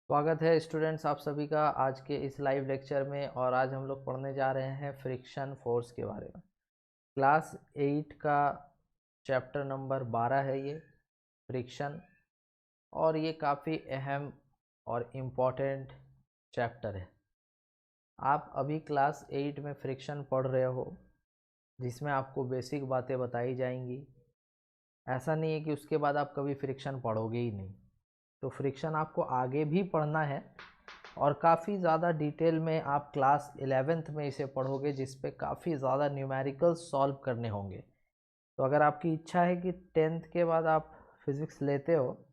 स्वागत है स्टूडेंट्स आप सभी का आज के इस लाइव लेक्चर में। और आज हम लोग पढ़ने जा रहे हैं फ्रिक्शन फोर्स के बारे में। क्लास 8 का चैप्टर नंबर 12 है ये फ्रिक्शन, और ये काफ़ी अहम और इम्पॉर्टेंट चैप्टर है। आप अभी क्लास 8 में फ्रिक्शन पढ़ रहे हो, जिसमें आपको बेसिक बातें बताई जाएंगी। ऐसा नहीं है कि उसके बाद आप कभी फ्रिक्शन पढ़ोगे ही नहीं। तो फ्रिक्शन आपको आगे भी पढ़ना है और काफ़ी ज़्यादा डिटेल में आप क्लास 11th में इसे पढ़ोगे, जिस पे काफ़ी ज़्यादा न्यूमेरिकल्स सॉल्व करने होंगे। तो अगर आपकी इच्छा है कि 10th के बाद आप फिज़िक्स लेते हो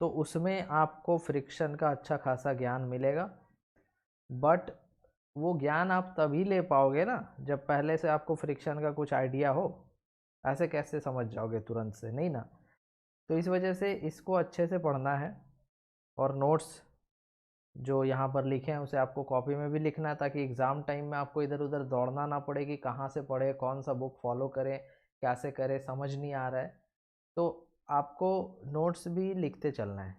तो उसमें आपको फ्रिक्शन का अच्छा खासा ज्ञान मिलेगा। बट वो ज्ञान आप तभी ले पाओगे ना जब पहले से आपको फ्रिक्शन का कुछ आइडिया हो। ऐसे कैसे समझ जाओगे तुरंत से, नहीं ना। तो इस वजह से इसको अच्छे से पढ़ना है, और नोट्स जो यहाँ पर लिखे हैं उसे आपको कॉपी में भी लिखना है, ताकि एग्ज़ाम टाइम में आपको इधर उधर दौड़ना ना पड़े कि कहाँ से पढ़े, कौन सा बुक फॉलो करें, कैसे करें, समझ नहीं आ रहा है। तो आपको नोट्स भी लिखते चलना है,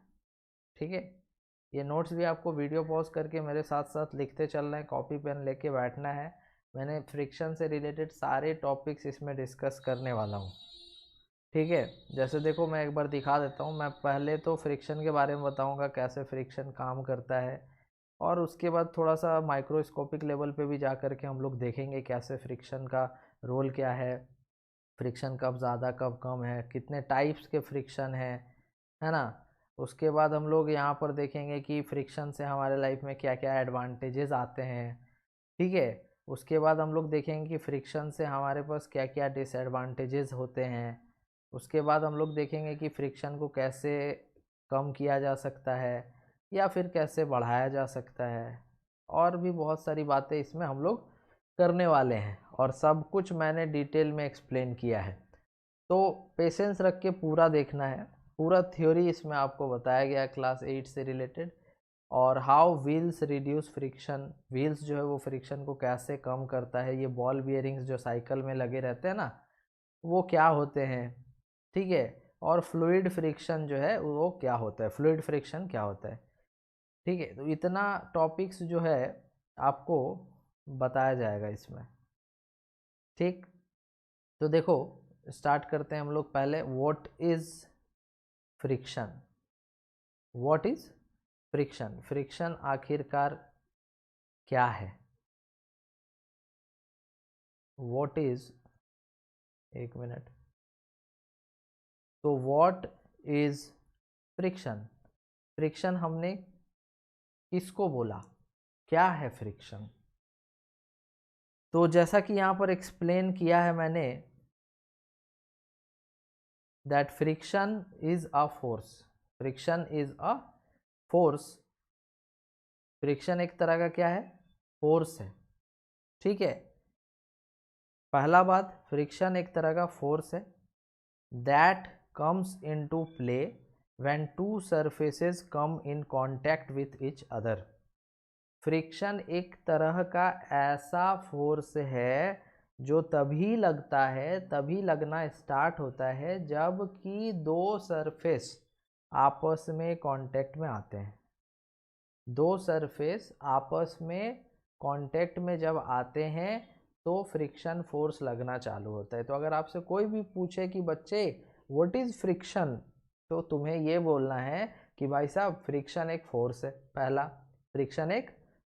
ठीक है। ये नोट्स भी आपको वीडियो पॉज करके मेरे साथ साथ लिखते चलना है, कॉपी पेन लेके बैठना है। मैंने फ्रिक्शन से रिलेटेड सारे टॉपिक्स इसमें डिस्कस करने वाला हूँ, ठीक है। जैसे देखो, मैं एक बार दिखा देता हूँ। मैं पहले तो फ्रिक्शन के बारे में बताऊँगा, कैसे फ्रिक्शन काम करता है, और उसके बाद थोड़ा सा माइक्रोस्कोपिक लेवल पे भी जा कर के हम लोग देखेंगे कैसे फ्रिक्शन का रोल क्या है, फ्रिक्शन कब ज़्यादा कब कम है, कितने टाइप्स के फ्रिक्शन है ना। उसके बाद हम लोग यहाँ पर देखेंगे कि फ्रिक्शन से हमारे लाइफ में क्या क्या एडवांटेजेस आते हैं, ठीक है। उसके बाद हम लोग देखेंगे कि फ्रिक्शन से हमारे पास क्या क्या डिसएडवांटेजेस होते हैं। उसके बाद हम लोग देखेंगे कि फ्रिक्शन को कैसे कम किया जा सकता है या फिर कैसे बढ़ाया जा सकता है। और भी बहुत सारी बातें इसमें हम लोग करने वाले हैं, और सब कुछ मैंने डिटेल में एक्सप्लेन किया है। तो पेशेंस रख के पूरा देखना है। पूरा थ्योरी इसमें आपको बताया गया है क्लास 8 से रिलेटेड। और how wheels reduce friction, wheels जो है वो फ्रिक्शन को कैसे कम करता है। ये बॉल बियरिंग्स जो साइकिल में लगे रहते हैं ना, वो क्या होते हैं, ठीक है। और फ्लूइड फ्रिक्शन जो है वो क्या होता है, फ्लूइड फ्रिक्शन क्या होता है, ठीक है। तो इतना टॉपिक्स जो है आपको बताया जाएगा इसमें, ठीक। तो देखो, स्टार्ट करते हैं हम लोग। पहले what is friction. What is friction, friction आखिरकार क्या है। व्हाट इज, एक मिनट। तो व्हाट इज फ्रिक्शन, फ्रिक्शन हमने किसको बोला, क्या है फ्रिक्शन। तो जैसा कि यहाँ पर एक्सप्लेन किया है मैंने, that friction is a force, friction is a force. Friction एक तरह का क्या है, फोर्स है, ठीक है। पहला बात, फ्रिक्शन एक तरह का फोर्स है that comes into play when to surfaces come in contact with each other. Friction एक तरह का ऐसा फोर्स है जो तभी लगता है, तभी लगना स्टार्ट होता है जब कि दो सरफेस आपस में कांटेक्ट में आते हैं। दो सरफेस आपस में कांटेक्ट में जब आते हैं तो फ्रिक्शन फोर्स लगना चालू होता है। तो अगर आपसे कोई भी पूछे कि बच्चे व्हाट इज फ्रिक्शन, तो तुम्हें ये बोलना है कि भाई साहब फ्रिक्शन एक फोर्स है। पहला, फ्रिक्शन एक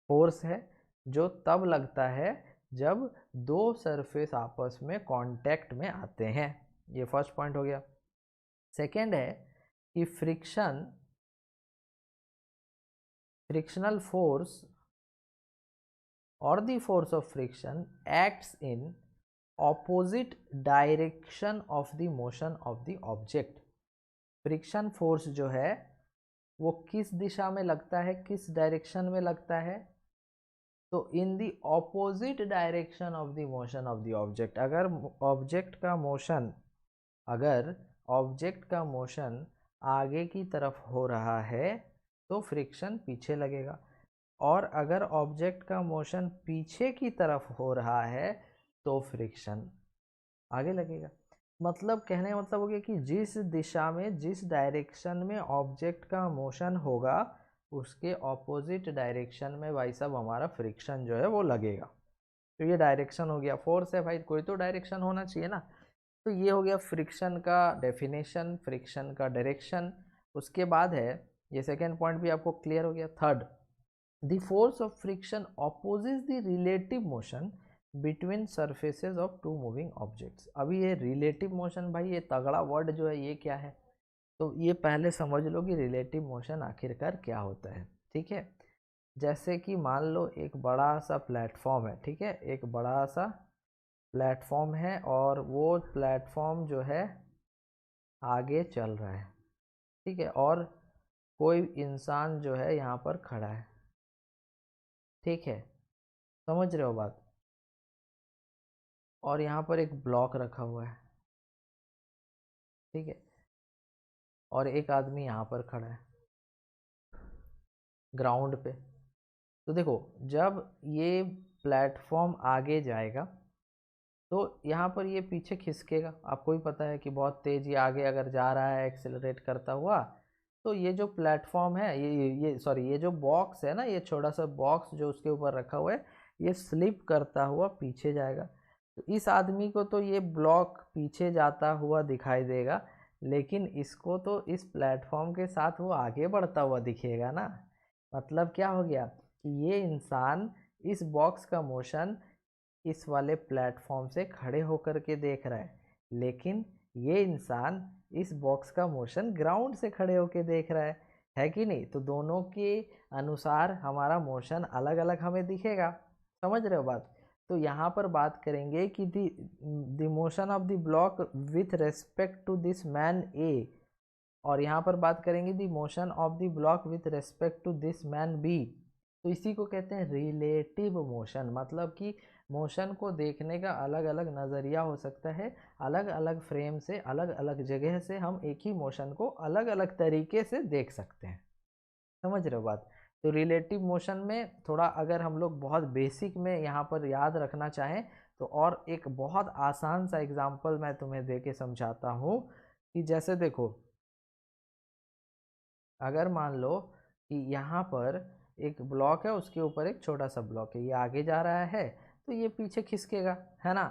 फोर्स है जो तब लगता है जब दो सरफेस आपस में कांटेक्ट में आते हैं। ये फर्स्ट पॉइंट हो गया। सेकेंड है कि frictional force or the force of friction acts in opposite direction of the motion of the object। Friction force जो है वो किस दिशा में लगता है, किस डायरेक्शन में लगता है, तो in the opposite direction of the motion of the object. अगर ऑब्जेक्ट का मोशन आगे की तरफ हो रहा है तो फ्रिक्शन पीछे लगेगा, और अगर ऑब्जेक्ट का मोशन पीछे की तरफ हो रहा है तो फ्रिक्शन आगे लगेगा। मतलब कहने का मतलब हो गया कि जिस दिशा में, जिस डायरेक्शन में ऑब्जेक्ट का मोशन होगा उसके ऑपोजिट डायरेक्शन में भाई साहब हमारा फ्रिक्शन जो है वो लगेगा। तो ये डायरेक्शन हो गया, फोर्स है भाई, कोई तो डायरेक्शन होना चाहिए ना। तो ये हो गया फ्रिक्शन का डेफिनेशन, फ्रिक्शन का डायरेक्शन। उसके बाद है, ये सेकेंड पॉइंट भी आपको क्लियर हो गया। Third, the force of friction opposes the relative motion between surfaces of two moving objects. अभी ये रिलेटिव मोशन भाई, ये तगड़ा वर्ड जो है ये क्या है, तो ये पहले समझ लो कि रिलेटिव मोशन आखिरकार क्या होता है। ठीक है, जैसे कि मान लो एक बड़ा सा प्लेटफॉर्म है, ठीक है, एक बड़ा सा प्लेटफॉर्म है और वो प्लेटफॉर्म जो है आगे चल रहा है, ठीक है, और कोई इंसान जो है यहाँ पर खड़ा है, ठीक है, समझ रहे हो बात। और यहाँ पर एक ब्लॉक रखा हुआ है, ठीक है, और एक आदमी यहाँ पर खड़ा है ग्राउंड पे। तो देखो, जब ये प्लेटफॉर्म आगे जाएगा तो यहाँ पर ये पीछे खिसकेगा। आपको भी पता है कि बहुत तेज ये आगे अगर जा रहा है एक्सेलरेट करता हुआ, तो ये जो प्लेटफॉर्म है, ये सॉरी, ये जो बॉक्स है ना, ये छोटा सा बॉक्स जो उसके ऊपर रखा हुआ है, ये स्लिप करता हुआ पीछे जाएगा। तो इस आदमी को तो ये ब्लॉक पीछे जाता हुआ दिखाई देगा, लेकिन इसको तो इस प्लेटफॉर्म के साथ वो आगे बढ़ता हुआ दिखेगा ना। मतलब क्या हो गया कि ये इंसान इस बॉक्स का मोशन इस वाले प्लेटफॉर्म से खड़े होकर के देख रहा है, लेकिन ये इंसान इस बॉक्स का मोशन ग्राउंड से खड़े होकर देख रहा है कि नहीं। तो दोनों के अनुसार हमारा मोशन अलग अलग हमें दिखेगा। समझ रहे हो बात। तो यहाँ पर बात करेंगे कि the motion of the block with respect to this man A, और यहाँ पर बात करेंगे the motion of the block with respect to this man B. तो इसी को कहते हैं रिलेटिव मोशन। मतलब कि मोशन को देखने का अलग अलग नज़रिया हो सकता है, अलग अलग फ्रेम से, अलग अलग जगह से हम एक ही मोशन को अलग अलग तरीके से देख सकते हैं। समझ रहे हो बात। तो रिलेटिव मोशन में थोड़ा अगर हम लोग बहुत बेसिक में यहाँ पर याद रखना चाहें, तो और एक बहुत आसान सा एग्जाम्पल मैं तुम्हें दे के समझाता हूँ कि जैसे देखो, अगर मान लो कि यहाँ पर एक ब्लॉक है, उसके ऊपर एक छोटा सा ब्लॉक है, ये आगे जा रहा है तो ये पीछे खिसकेगा, है ना।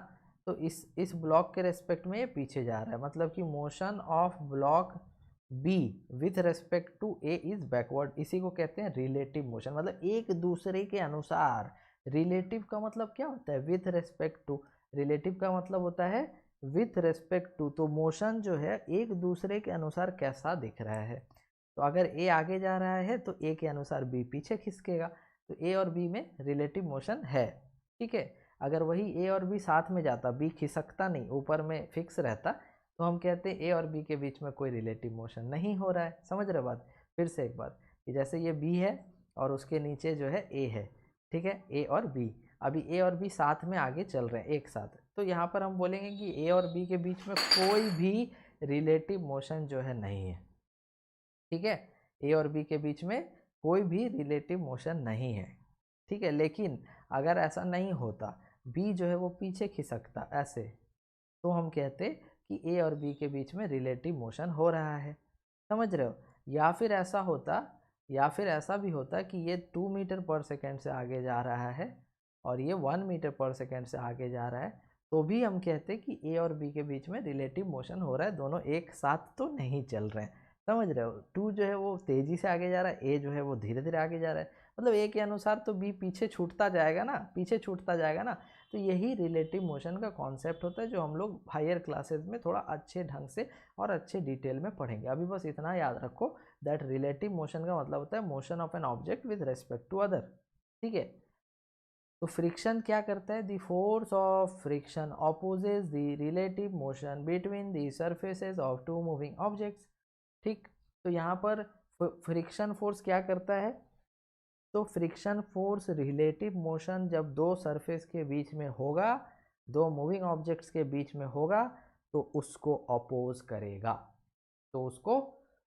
तो इस ब्लॉक के रेस्पेक्ट में ये पीछे जा रहा है, मतलब कि motion of block B with respect to A is backward. इसी को कहते हैं रिलेटिव मोशन। मतलब एक दूसरे के अनुसार। रिलेटिव का मतलब क्या होता है, विथ रेस्पेक्ट टू। रिलेटिव का मतलब होता है विथ रेस्पेक्ट टू। तो मोशन जो है एक दूसरे के अनुसार कैसा दिख रहा है। तो अगर ए आगे जा रहा है तो ए के अनुसार बी पीछे खिसकेगा। तो ए और बी में रिलेटिव मोशन है, ठीक है। अगर वही ए और बी साथ में जाता, बी खिसकता नहीं, ऊपर में फिक्स रहता, तो हम कहते हैं ए और बी के बीच में कोई रिलेटिव मोशन नहीं हो रहा है। समझ रहे बात। फिर से एक बात कि जैसे ये बी है और उसके नीचे जो है ए है, ठीक है, ए और बी। अभी ए और बी साथ में आगे चल रहे हैं एक साथ, तो यहाँ पर हम बोलेंगे कि ए और बी के बीच में कोई भी रिलेटिव मोशन जो है नहीं है, ठीक है। ए और बी के बीच में कोई भी रिलेटिव मोशन नहीं है, ठीक है। लेकिन अगर ऐसा नहीं होता, बी जो है वो पीछे खिसकता ऐसे, तो हम कहते कि ए और बी के बीच में रिलेटिव मोशन हो रहा है। समझ रहे हो। या फिर ऐसा होता, या फिर ऐसा भी होता कि ये 2 मीटर पर सेकेंड से आगे जा रहा है और ये 1 मीटर पर सेकेंड से आगे जा रहा है, तो भी हम कहते कि ए और बी के बीच में रिलेटिव मोशन हो रहा है, दोनों एक साथ तो नहीं चल रहे हैं। समझ रहे हो। 2 जो है वो तेजी से आगे जा रहा है, ए जो है वो धीरे धीरे आगे जा रहा है। मतलब ए के अनुसार तो बी पीछे छूटता जाएगा ना, पीछे छूटता जाएगा ना। तो यही रिलेटिव मोशन का कॉन्सेप्ट होता है, जो हम लोग हायर क्लासेस में थोड़ा अच्छे ढंग से और अच्छे डिटेल में पढ़ेंगे। अभी बस इतना याद रखो दैट रिलेटिव मोशन का मतलब होता है motion of an object with respect to other, ठीक है। तो फ्रिक्शन क्या करता है, the force of friction opposes the relative motion between the surfaces of two moving objects, ठीक। तो यहाँ पर फ्रिक्शन फोर्स क्या करता है, तो फ्रिक्शन फोर्स रिलेटिव मोशन जब दो सरफेस के बीच में होगा, दो मूविंग ऑब्जेक्ट्स के बीच में होगा, तो उसको अपोज करेगा, तो उसको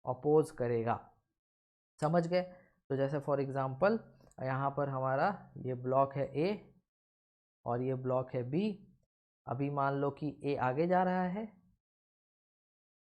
अपोज करेगा। समझ गए। तो जैसे फॉर एग्जांपल यहाँ पर हमारा ये ब्लॉक है ए और ये ब्लॉक है बी। अभी मान लो कि ए आगे जा रहा है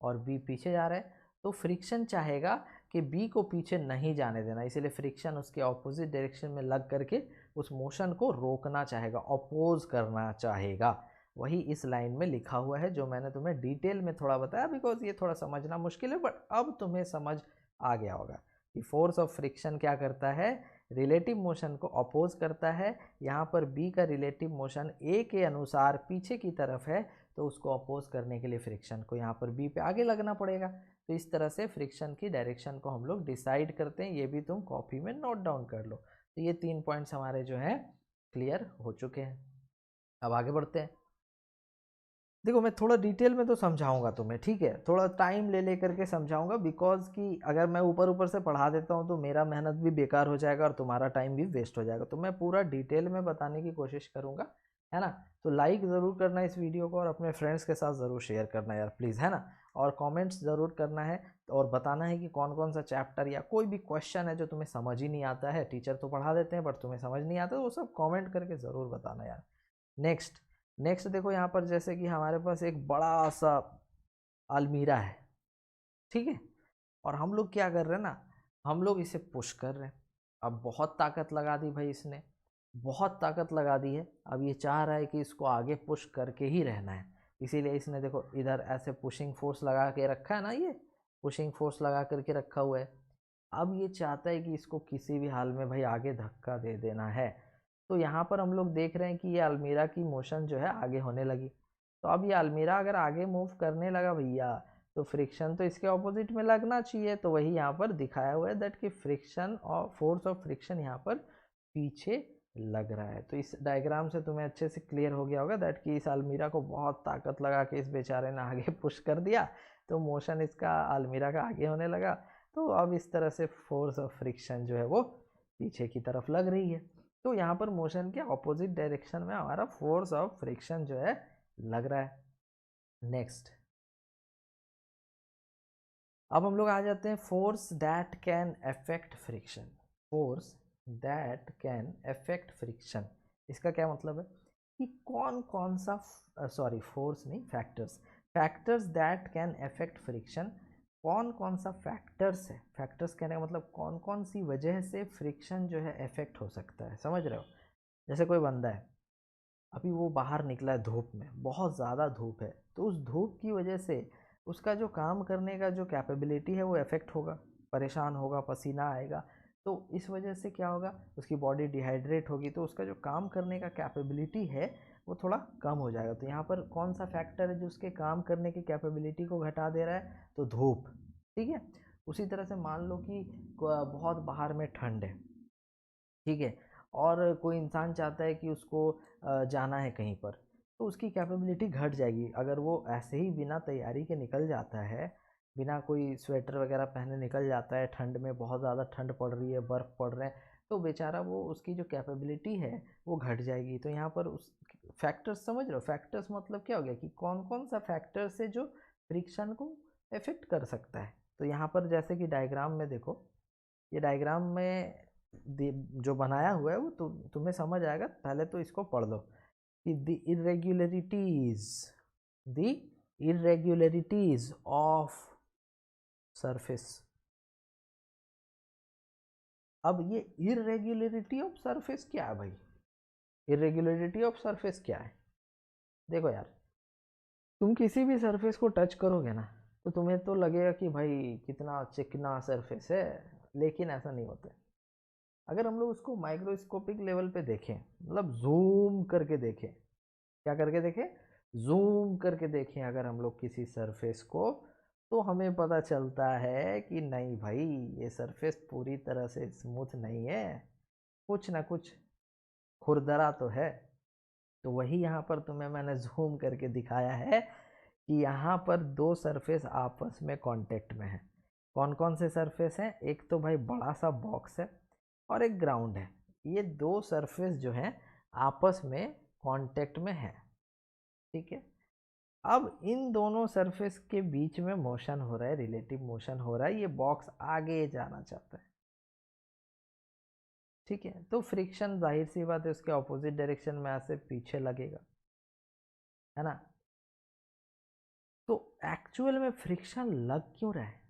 और बी पीछे जा रहा है, तो फ्रिक्शन चाहेगा कि बी को पीछे नहीं जाने देना, इसीलिए फ्रिक्शन उसके ऑपोजिट डायरेक्शन में लग करके उस मोशन को रोकना चाहेगा, अपोज करना चाहेगा। वही इस लाइन में लिखा हुआ है जो मैंने तुम्हें डिटेल में थोड़ा बताया, बिकॉज ये थोड़ा समझना मुश्किल है, बट अब तुम्हें समझ आ गया होगा कि फोर्स ऑफ फ्रिक्शन क्या करता है, रिलेटिव मोशन को अपोज करता है। यहाँ पर बी का रिलेटिव मोशन ए के अनुसार पीछे की तरफ है, तो उसको अपोज करने के लिए फ्रिक्शन को यहाँ पर बी पे आगे लगना पड़ेगा। तो इस तरह से फ्रिक्शन की डायरेक्शन को हम लोग डिसाइड करते हैं, ये भी तुम कॉपी में नोट डाउन कर लो। तो ये 3 पॉइंट्स हमारे जो हैं क्लियर हो चुके हैं। अब आगे बढ़ते हैं। देखो मैं थोड़ा डिटेल में तो समझाऊंगा तुम्हें, ठीक है, थोड़ा टाइम ले ले करके समझाऊंगा, बिकॉज कि अगर मैं ऊपर ऊपर से पढ़ा देता हूँ तो मेरा मेहनत भी बेकार हो जाएगा और तुम्हारा टाइम भी वेस्ट हो जाएगा। तो मैं पूरा डिटेल में बताने की कोशिश करूंगा, है ना। तो लाइक ज़रूर करना इस वीडियो को और अपने फ्रेंड्स के साथ ज़रूर शेयर करना यार प्लीज़, है ना। और कॉमेंट्स ज़रूर करना है और बताना है कि कौन कौन सा चैप्टर या कोई भी क्वेश्चन है जो तुम्हें समझ ही नहीं आता है, टीचर तो पढ़ा देते हैं बट तुम्हें समझ नहीं आता, तो वो सब कॉमेंट करके ज़रूर बताना यार। नेक्स्ट नेक्स्ट देखो यहाँ पर जैसे कि हमारे पास एक बड़ा सा अलमीरा है, ठीक है, और हम लोग क्या कर रहे हैं ना, हम लोग इसे पुश कर रहे हैं। अब बहुत ताकत लगा दी भाई इसने, बहुत ताकत लगा दी है। अब ये चाह रहा है कि इसको आगे पुश करके ही रहना है, इसीलिए इसने देखो इधर ऐसे पुशिंग फोर्स लगा के रखा है ना, ये पुशिंग फोर्स लगा करके रखा हुआ है। अब ये चाहता है कि इसको किसी भी हाल में भाई आगे धक्का दे देना है। तो यहाँ पर हम लोग देख रहे हैं कि ये अलमीरा की मोशन जो है आगे होने लगी। तो अब ये अलमीरा अगर आगे मूव करने लगा भैया, तो फ्रिक्शन तो इसके ऑपोजिट में लगना चाहिए। तो वही यहाँ पर दिखाया हुआ है दैट कि फ्रिक्शन और फोर्स ऑफ फ्रिक्शन यहाँ पर पीछे लग रहा है। तो इस डायग्राम से तुम्हें अच्छे से क्लियर हो गया होगा दैट कि इस अलमीरा को बहुत ताकत लगा के इस बेचारे ने आगे पुश कर दिया, तो मोशन इसका अलमीरा का आगे होने लगा। तो अब इस तरह से फोर्स ऑफ फ्रिक्शन जो है वो पीछे की तरफ लग रही है। तो यहाँ पर मोशन के ऑपोजिट डायरेक्शन में हमारा फोर्स ऑफ फ्रिक्शन जो है लग रहा है। नेक्स्ट अब हम लोग आ जाते हैं force that can affect friction. Force that can affect friction, इसका क्या मतलब है कि कौन कौन सा, सॉरी फोर्स नहीं, factors, factors that can affect friction, कौन कौन सा फैक्टर्स है। फैक्टर्स कहने का मतलब कौन कौन सी वजह से फ्रिक्शन जो है अफेक्ट हो सकता है, समझ रहे हो। जैसे कोई बंदा है, अभी वो बाहर निकला है धूप में, बहुत ज़्यादा धूप है, तो उस धूप की वजह से उसका जो काम करने का जो कैपेबिलिटी है वो इफेक्ट होगा, परेशान होगा, पसीना आएगा। तो इस वजह से क्या होगा, उसकी बॉडी डिहाइड्रेट होगी, तो उसका जो काम करने का कैपेबिलिटी है वो थोड़ा कम हो जाएगा। तो यहाँ पर कौन सा फैक्टर है जो उसके काम करने की कैपेबिलिटी को घटा दे रहा है, तो धूप, ठीक है। उसी तरह से मान लो कि बहुत बाहर में ठंड है, ठीक है, और कोई इंसान चाहता है कि उसको जाना है कहीं पर, तो उसकी कैपेबिलिटी घट जाएगी। अगर वो ऐसे ही बिना तैयारी के निकल जाता है, बिना कोई स्वेटर वगैरह पहने निकल जाता है, ठंड में बहुत ज़्यादा ठंड पड़ रही है, बर्फ़ पड़ रहे हैं, तो बेचारा वो उसकी जो कैपेबिलिटी है वो घट जाएगी। तो यहाँ पर उस फैक्टर्स, समझ रहे हो, फैक्टर्स मतलब क्या हो गया कि कौन कौन सा फैक्टर से जो फ्रिक्शन को इफेक्ट कर सकता है। तो यहाँ पर जैसे कि डायग्राम में देखो, ये डायग्राम में जो बनाया हुआ है वो तुम्हें समझ आएगा, पहले तो इसको पढ़ लो कि द इरेग्युलरिटीज ऑफ सरफेस। अब ये इरेग्युलरिटी ऑफ सरफेस क्या है भाई, इरेग्युलरिटी ऑफ सरफेस क्या है। देखो यार, तुम किसी भी सरफेस को टच करोगे ना, तो तुम्हें तो लगेगा कि भाई कितना चिकना सरफेस है, लेकिन ऐसा नहीं होता है। अगर हम लोग उसको माइक्रोस्कोपिक लेवल पे देखें, मतलब जूम करके देखें, क्या करके देखें, जूम करके देखें अगर हम लोग किसी सरफेस को, तो हमें पता चलता है कि नहीं भाई, ये सरफेस पूरी तरह से स्मूथ नहीं है, कुछ ना कुछ खुरदरा तो है। तो वही यहाँ पर तुम्हें मैंने जूम करके दिखाया है कि यहाँ पर दो सरफेस आपस में कांटेक्ट में है। कौन कौन से सरफेस हैं, एक तो भाई बड़ा सा बॉक्स है और एक ग्राउंड है। ये दो सरफेस जो है आपस में कांटेक्ट में है, ठीक है। अब इन दोनों सरफेस के बीच में मोशन हो रहा है, रिलेटिव मोशन हो रहा है, ये बॉक्स आगे जाना चाहता है, ठीक है। तो फ्रिक्शन जाहिर सी बात है उसके ऑपोजिट डायरेक्शन में ऐसे पीछे लगेगा, है ना। तो एक्चुअल में फ्रिक्शन लग क्यों रहा है,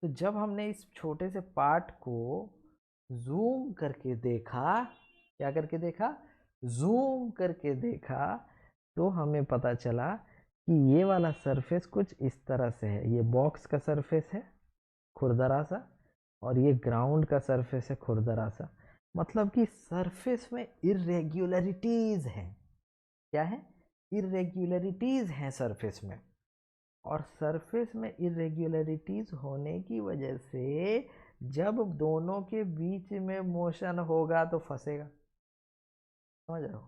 तो जब हमने इस छोटे से पार्ट को जूम करके देखा, क्या करके देखा, जूम करके देखा, तो हमें पता चला कि ये वाला सरफेस कुछ इस तरह से है। ये बॉक्स का सरफेस है खुरदरा सा, और ये ग्राउंड का सरफेस है खुरदरा सा। मतलब कि सरफेस में इरेग्युलरिटीज हैं। क्या है? इरेग्युलरिटीज हैं सरफेस में। और सरफेस में इरेग्युलरिटीज होने की वजह से जब दोनों के बीच में मोशन होगा तो फंसेगा। समझ रहे हो?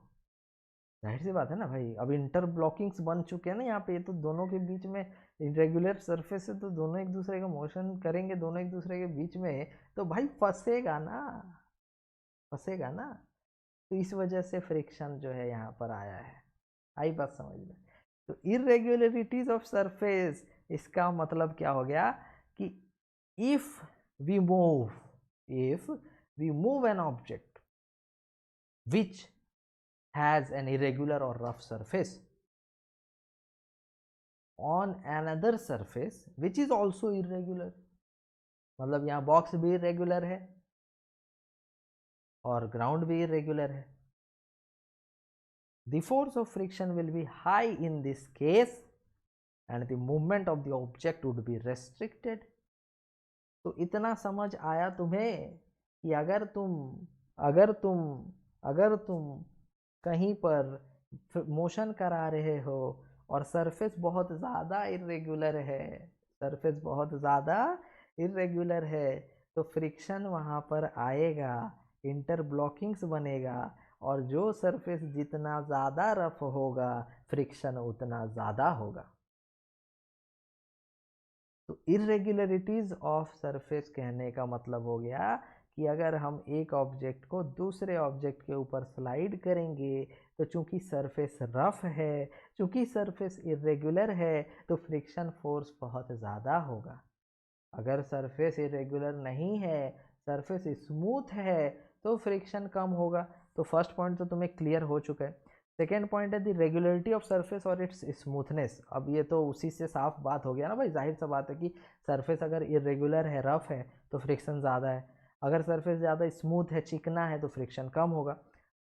जाहिर सी बात है ना भाई, अब इंटर ब्लॉकिंग्स बन चुके हैं ना यहाँ पे, तो दोनों के बीच में इरेगुलर सरफेस है, तो दोनों एक दूसरे का मोशन करेंगे, दोनों एक दूसरे के बीच में, तो भाई फंसेगा ना, फंसेगा ना। तो इस वजह से फ्रिक्शन जो है यहाँ पर आया है। आई बात समझ में? तो इरेग्युलरिटीज ऑफ सरफेस, इसका मतलब क्या हो गया कि if we move an object which has an irregular or rough surface on another surface which is also irregular, मतलब यहाँ बॉक्स भी irregular है और ग्राउंड भी irregular है, the force of friction will be high in this case and the movement of the object would be restricted। तो इतना समझ आया तुम्हें कि अगर तुम कहीं पर मोशन करा रहे हो और सरफेस बहुत ज़्यादा इरेगुलर है, सरफेस बहुत ज़्यादा इरेगुलर है, तो फ्रिक्शन वहाँ पर आएगा, इंटरब्लॉकिंग्स बनेगा, और जो सरफेस जितना ज़्यादा रफ होगा फ्रिक्शन उतना ज़्यादा होगा। तो इरेगुलरिटीज ऑफ सरफेस कहने का मतलब हो गया कि अगर हम एक ऑब्जेक्ट को दूसरे ऑब्जेक्ट के ऊपर स्लाइड करेंगे तो चूंकि सरफेस रफ है, चूंकि सरफेस इरेगुलर है, तो फ्रिक्शन फोर्स बहुत ज़्यादा होगा। अगर सरफेस इरेगुलर नहीं है, सरफेस स्मूथ है, तो फ्रिक्शन कम होगा। तो फर्स्ट पॉइंट तो तुम्हें क्लियर हो चुका है। सेकेंड पॉइंट है द रेगुलरिटी ऑफ सरफेस और इट्स स्मूथनेस। अब ये तो उसी से साफ बात हो गया ना भाई, जाहिर सा बात है कि सरफेस अगर इरेगुलर है, रफ है, तो फ्रिक्शन ज़्यादा है। अगर सरफेस ज़्यादा स्मूथ है, चिकना है, तो फ्रिक्शन कम होगा।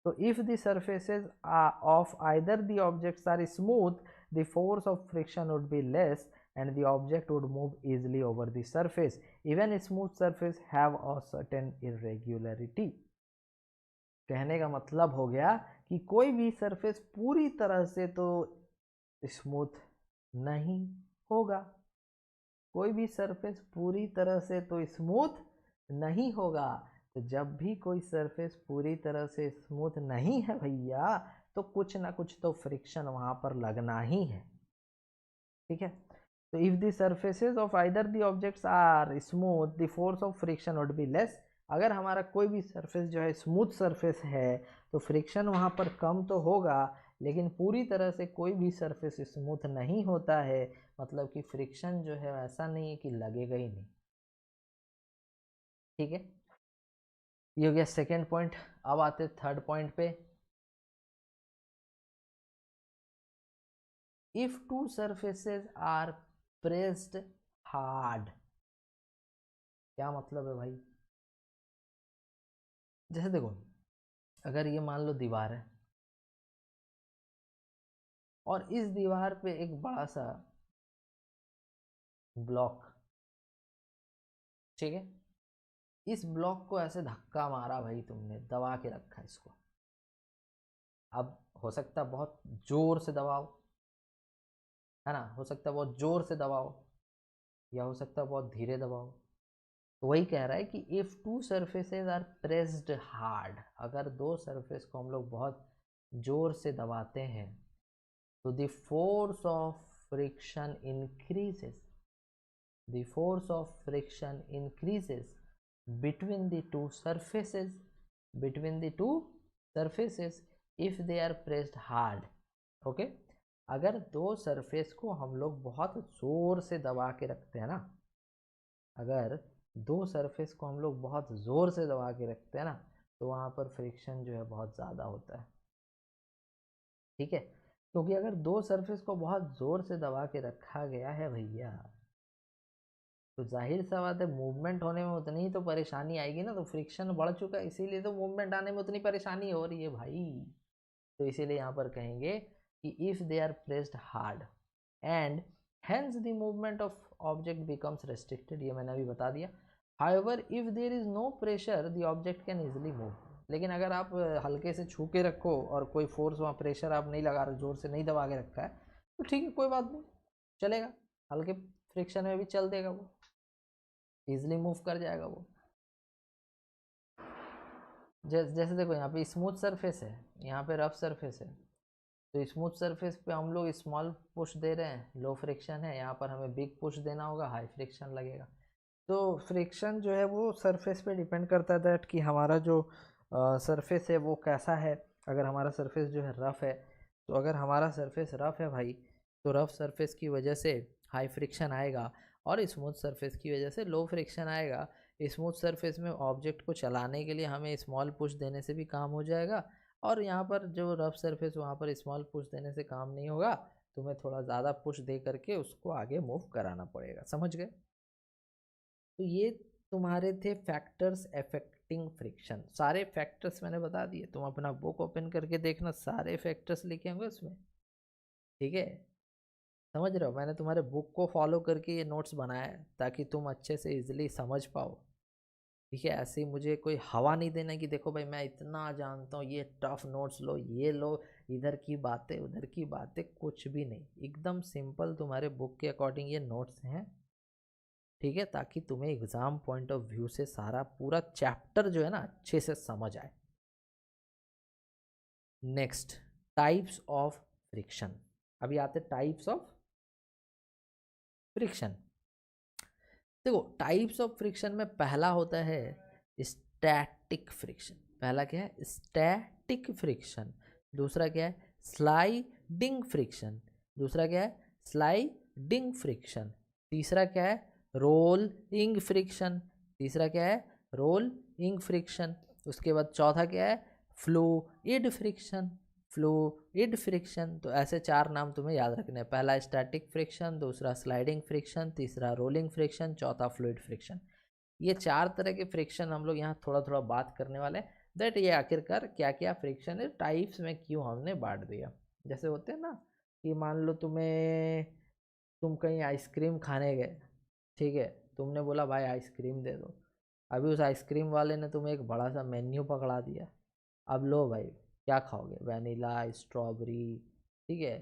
तो if the surfaces of either the objects are smooth, the force of friction would be less and the object would move easily over the surface. Even smooth surface have a certain irregularity। कहने का मतलब हो गया कि कोई भी surface पूरी तरह से तो स्मूथ नहीं होगा, कोई भी सरफेस पूरी तरह से तो स्मूथ नहीं होगा। तो जब भी कोई सरफेस पूरी तरह से स्मूथ नहीं है भैया, तो कुछ ना कुछ तो फ्रिक्शन वहां पर लगना ही है। ठीक है? तो if the surfaces of either the objects are smooth, the force of friction would be less. अगर हमारा कोई भी सरफेस जो है स्मूथ सरफेस है, तो फ्रिक्शन वहाँ पर कम तो होगा, लेकिन पूरी तरह से कोई भी सरफेस स्मूथ नहीं होता है, मतलब कि फ्रिक्शन जो है ऐसा नहीं है कि लगेगा ही नहीं। ठीक है? ये हो गया सेकेंड पॉइंट। अब आते थर्ड पॉइंट पे। If two surfaces are pressed hard, क्या मतलब है भाई? जैसे देखो, अगर ये मान लो दीवार है और इस दीवार पे एक बड़ा सा ब्लॉक, ठीक है, इस ब्लॉक को ऐसे धक्का मारा भाई, तुमने दबा के रखा इसको। अब हो सकता है बहुत जोर से दबाओ, है ना, हो सकता है बहुत जोर से दबाओ, या हो सकता है बहुत धीरे दबाओ। तो वही कह रहा है कि if two surfaces are pressed hard, अगर दो सरफेस को हम लोग बहुत जोर से दबाते हैं, तो the force of friction increases, the force of friction increases between the two surfaces, between the two surfaces if they are pressed hard। Okay? अगर दो सरफेस को हम लोग बहुत जोर से दबा के रखते हैं ना, अगर दो सरफेस को हम लोग बहुत जोर से दबा के रखते हैं ना, तो वहाँ पर फ्रिक्शन जो है बहुत ज़्यादा होता है। ठीक है? क्योंकि अगर दो सरफेस को बहुत जोर से दबा के रखा गया है भैया, तो जाहिर सा बात है मूवमेंट होने में उतनी ही तो परेशानी आएगी ना, तो फ्रिक्शन बढ़ चुका है इसीलिए तो मूवमेंट आने में उतनी परेशानी हो रही है भाई। तो इसीलिए यहाँ पर कहेंगे कि if they are pressed hard and hence the movement of object becomes restricted, ये मैंने अभी बता दिया। however if there is no pressure the object can easily move, लेकिन अगर आप हल्के से छू के रखो और कोई फोर्स वहाँ प्रेशर आप नहीं लगा रहे, जोर से नहीं दबा के रखा है, तो ठीक है कोई बात नहीं, चलेगा, हल्के फ्रिक्शन में भी चल देगा, वो इजिली मूव कर जाएगा वो। जैसे देखो यहाँ पे स्मूथ सरफेस है, यहाँ पे रफ सरफेस है, तो स्मूथ सरफेस पे हम लोग स्मॉल पुश दे रहे हैं, लो फ्रिक्शन है, यहाँ पर हमें बिग पुश देना होगा, हाई फ्रिक्शन लगेगा। तो फ्रिक्शन जो है वो सरफेस पे डिपेंड करता है दैट कि हमारा जो सरफेस है वो कैसा है। अगर हमारा सरफेस जो है रफ़ है, तो अगर हमारा सरफेस रफ़ है भाई, तो रफ़ सरफेस की वजह से हाई फ्रिक्शन आएगा और स्मूथ सरफेस की वजह से लो फ्रिक्शन आएगा। स्मूथ सरफेस में ऑब्जेक्ट को चलाने के लिए हमें स्मॉल पुश देने से भी काम हो जाएगा, और यहाँ पर जो रफ सरफेस वहाँ पर स्मॉल पुश देने से काम नहीं होगा, तुम्हें थोड़ा ज़्यादा पुश दे करके उसको आगे मूव कराना पड़ेगा। समझ गए? तो ये तुम्हारे थे फैक्टर्स अफेक्टिंग फ्रिक्शन। सारे फैक्टर्स मैंने बता दिए, तुम अपना बुक ओपन करके देखना, सारे फैक्टर्स लिखे होंगे उसमें, ठीक है? समझ रहे हो? मैंने तुम्हारे बुक को फॉलो करके ये नोट्स बनाया है ताकि तुम अच्छे से इजीली समझ पाओ, ठीक है? ऐसे ही मुझे कोई हवा नहीं देना कि देखो भाई मैं इतना जानता हूँ, ये टफ नोट्स लो, ये लो, इधर की बातें उधर की बातें, कुछ भी नहीं, एकदम सिंपल तुम्हारे बुक के अकॉर्डिंग ये नोट्स हैं, ठीक है? ताकि तुम्हें एग्जाम पॉइंट ऑफ व्यू से सारा पूरा चैप्टर जो है ना अच्छे से समझ आए। Next, types of friction. अभी आते टाइप्स ऑफ फ्रिक्शन। देखो टाइप्स ऑफ फ्रिक्शन में पहला होता है स्टैटिक फ्रिक्शन। पहला क्या है? Static friction. दूसरा क्या है? Sliding friction. दूसरा क्या है? Sliding friction. तीसरा क्या है? Rolling friction. तीसरा क्या है? Rolling friction. उसके बाद चौथा क्या है? Fluid friction. Fluid friction. तो ऐसे चार नाम तुम्हें याद रखने हैं। पहला स्टैटिक फ्रिक्शन, दूसरा स्लाइडिंग फ्रिक्शन, तीसरा रोलिंग फ्रिक्शन, चौथा फ्लूइड फ्रिक्शन। ये चार तरह के फ्रिक्शन हम लोग यहाँ थोड़ा थोड़ा बात करने वाले हैं, दैट ये आखिरकार क्या क्या फ्रिक्शन है, टाइप्स में क्यों हमने बांट दिया। जैसे होते हैं ना कि मान लो तुम कहीं आइसक्रीम खाने गए, ठीक है? तुमने बोला भाई आइसक्रीम दे दो, अभी उस आइसक्रीम वाले ने तुम्हें एक बड़ा सा मेन्यू पकड़ा दिया, अब लो भाई क्या खाओगे? वनीला, स्ट्रॉबेरी, ठीक है,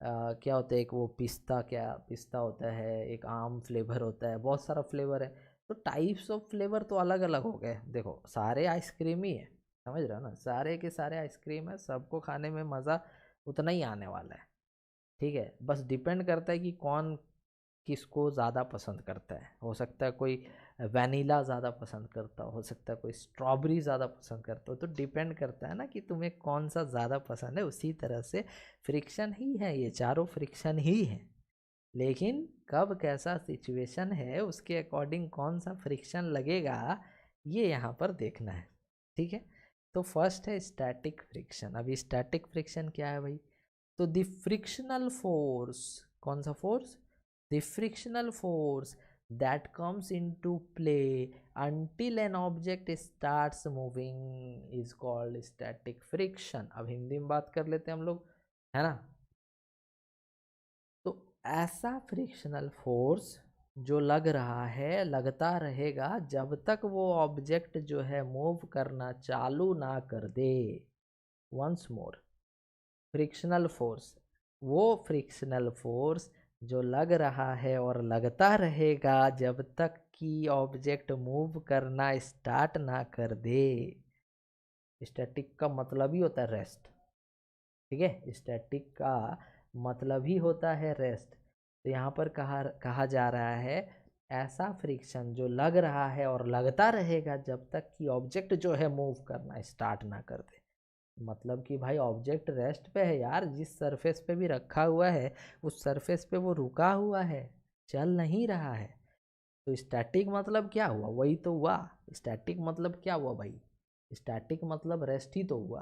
क्या होता है, एक वो पिस्ता, क्या पिस्ता होता है, एक आम फ्लेवर होता है, बहुत सारा फ्लेवर है। तो टाइप्स ऑफ फ्लेवर तो अलग अलग हो गए। देखो सारे आइसक्रीम ही है, समझ रहे हो ना, सारे के सारे आइसक्रीम है, सबको खाने में मज़ा उतना ही आने वाला है, ठीक है? बस डिपेंड करता है कि कौन किसको ज़्यादा पसंद करता है। हो सकता है कोई वनीला ज़्यादा पसंद करता हो सकता है कोई स्ट्रॉबेरी ज़्यादा पसंद करता हो, तो डिपेंड करता है ना कि तुम्हें कौन सा ज़्यादा पसंद है। उसी तरह से फ्रिक्शन ही है, ये चारों फ्रिक्शन ही है, लेकिन कब कैसा सिचुएशन है उसके अकॉर्डिंग कौन सा फ्रिक्शन लगेगा, ये यहाँ पर देखना है, ठीक है? तो फर्स्ट है स्टैटिक फ्रिक्शन। अभी स्टैटिक फ्रिक्शन क्या है भाई? तो द फ्रिक्शनल फोर्स, कौन सा force? The frictional force that comes into play until an object starts moving is called static friction। अब हिंदी में बात कर लेते हैं हम लोग, है ना? तो ऐसा फ्रिक्शनल फोर्स जो लग रहा है, लगता रहेगा जब तक वो ऑब्जेक्ट जो है मूव करना चालू ना कर दे। वंस मोर, फ्रिक्शनल फोर्स, वो फ्रिक्शनल फोर्स जो लग रहा है और लगता रहेगा जब तक कि ऑब्जेक्ट मूव करना स्टार्ट ना कर दे। स्टैटिक का मतलब ही होता है रेस्ट, ठीक है? स्टैटिक का मतलब ही होता है रेस्ट। तो यहाँ पर कहा जा रहा है ऐसा फ्रिक्शन जो लग रहा है और लगता रहेगा जब तक कि ऑब्जेक्ट जो है मूव करना स्टार्ट ना कर दे। मतलब कि भाई ऑब्जेक्ट रेस्ट पे है यार, जिस सरफेस पे भी रखा हुआ है उस सरफेस पे वो रुका हुआ है, चल नहीं रहा है। तो स्टैटिक मतलब क्या हुआ? वही तो हुआ। स्टैटिक मतलब क्या हुआ भाई? स्टैटिक मतलब रेस्ट ही तो हुआ।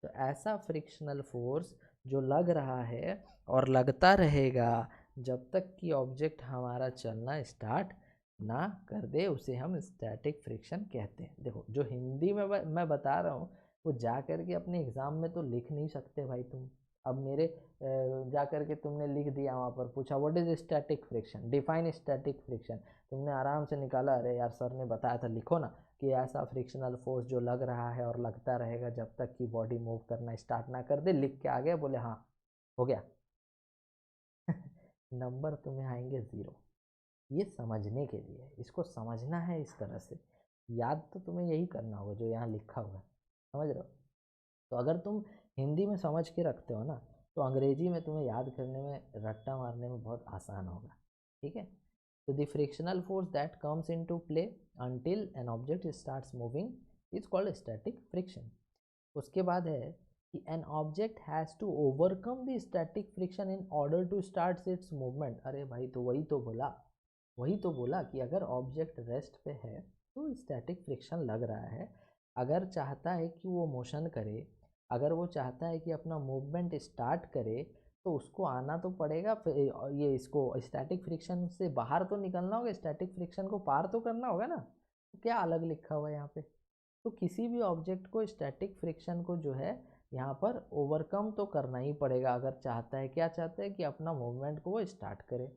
तो ऐसा फ्रिक्शनल फोर्स जो लग रहा है और लगता रहेगा जब तक कि ऑब्जेक्ट हमारा चलना स्टार्ट ना कर दे उसे हम स्टैटिक फ्रिक्शन कहते हैं। देखो जो हिंदी में मैं बता रहा हूँ वो जा कर के अपने एग्ज़ाम में तो लिख नहीं सकते भाई तुम। अब मेरे जा कर के तुमने लिख दिया, वहाँ पर पूछा what is static friction, define static friction, तुमने आराम से निकाला, अरे यार सर ने बताया था लिखो ना कि ऐसा फ्रिक्शनल फोर्स जो लग रहा है और लगता रहेगा जब तक कि बॉडी मूव करना स्टार्ट ना कर दे। लिख के आ गए, बोले हाँ हो गया। नंबर तुम्हें आएंगे 0। ये समझने के लिए, इसको समझना है इस तरह से, याद तो तुम्हें यही करना होगा जो यहाँ लिखा हुआ है, समझ रहे हो। तो अगर तुम हिंदी में समझ के रखते हो ना तो अंग्रेजी में तुम्हें याद करने में, रट्टा मारने में बहुत आसान होगा। ठीक है। तो the frictional force that comes into play until an object starts moving is called static friction. उसके बाद है कि an object has to overcome the static friction in order to start its movement. अरे भाई तो वही तो बोला कि अगर ऑब्जेक्ट रेस्ट पे है तो स्टैटिक फ्रिक्शन लग रहा है। अगर चाहता है कि वो मोशन करे, अगर वो चाहता है कि अपना मूवमेंट स्टार्ट करे तो उसको आना तो पड़ेगा, ये इसको स्टैटिक फ्रिक्शन से बाहर तो निकलना होगा, स्टैटिक फ्रिक्शन को पार तो करना होगा ना। तो क्या अलग लिखा हुआ है यहाँ पे। तो किसी भी ऑब्जेक्ट को स्टैटिक फ्रिक्शन को जो है यहाँ पर ओवरकम तो करना ही पड़ेगा अगर चाहता है, क्या चाहता है कि अपना मूवमेंट को वो स्टार्ट करे।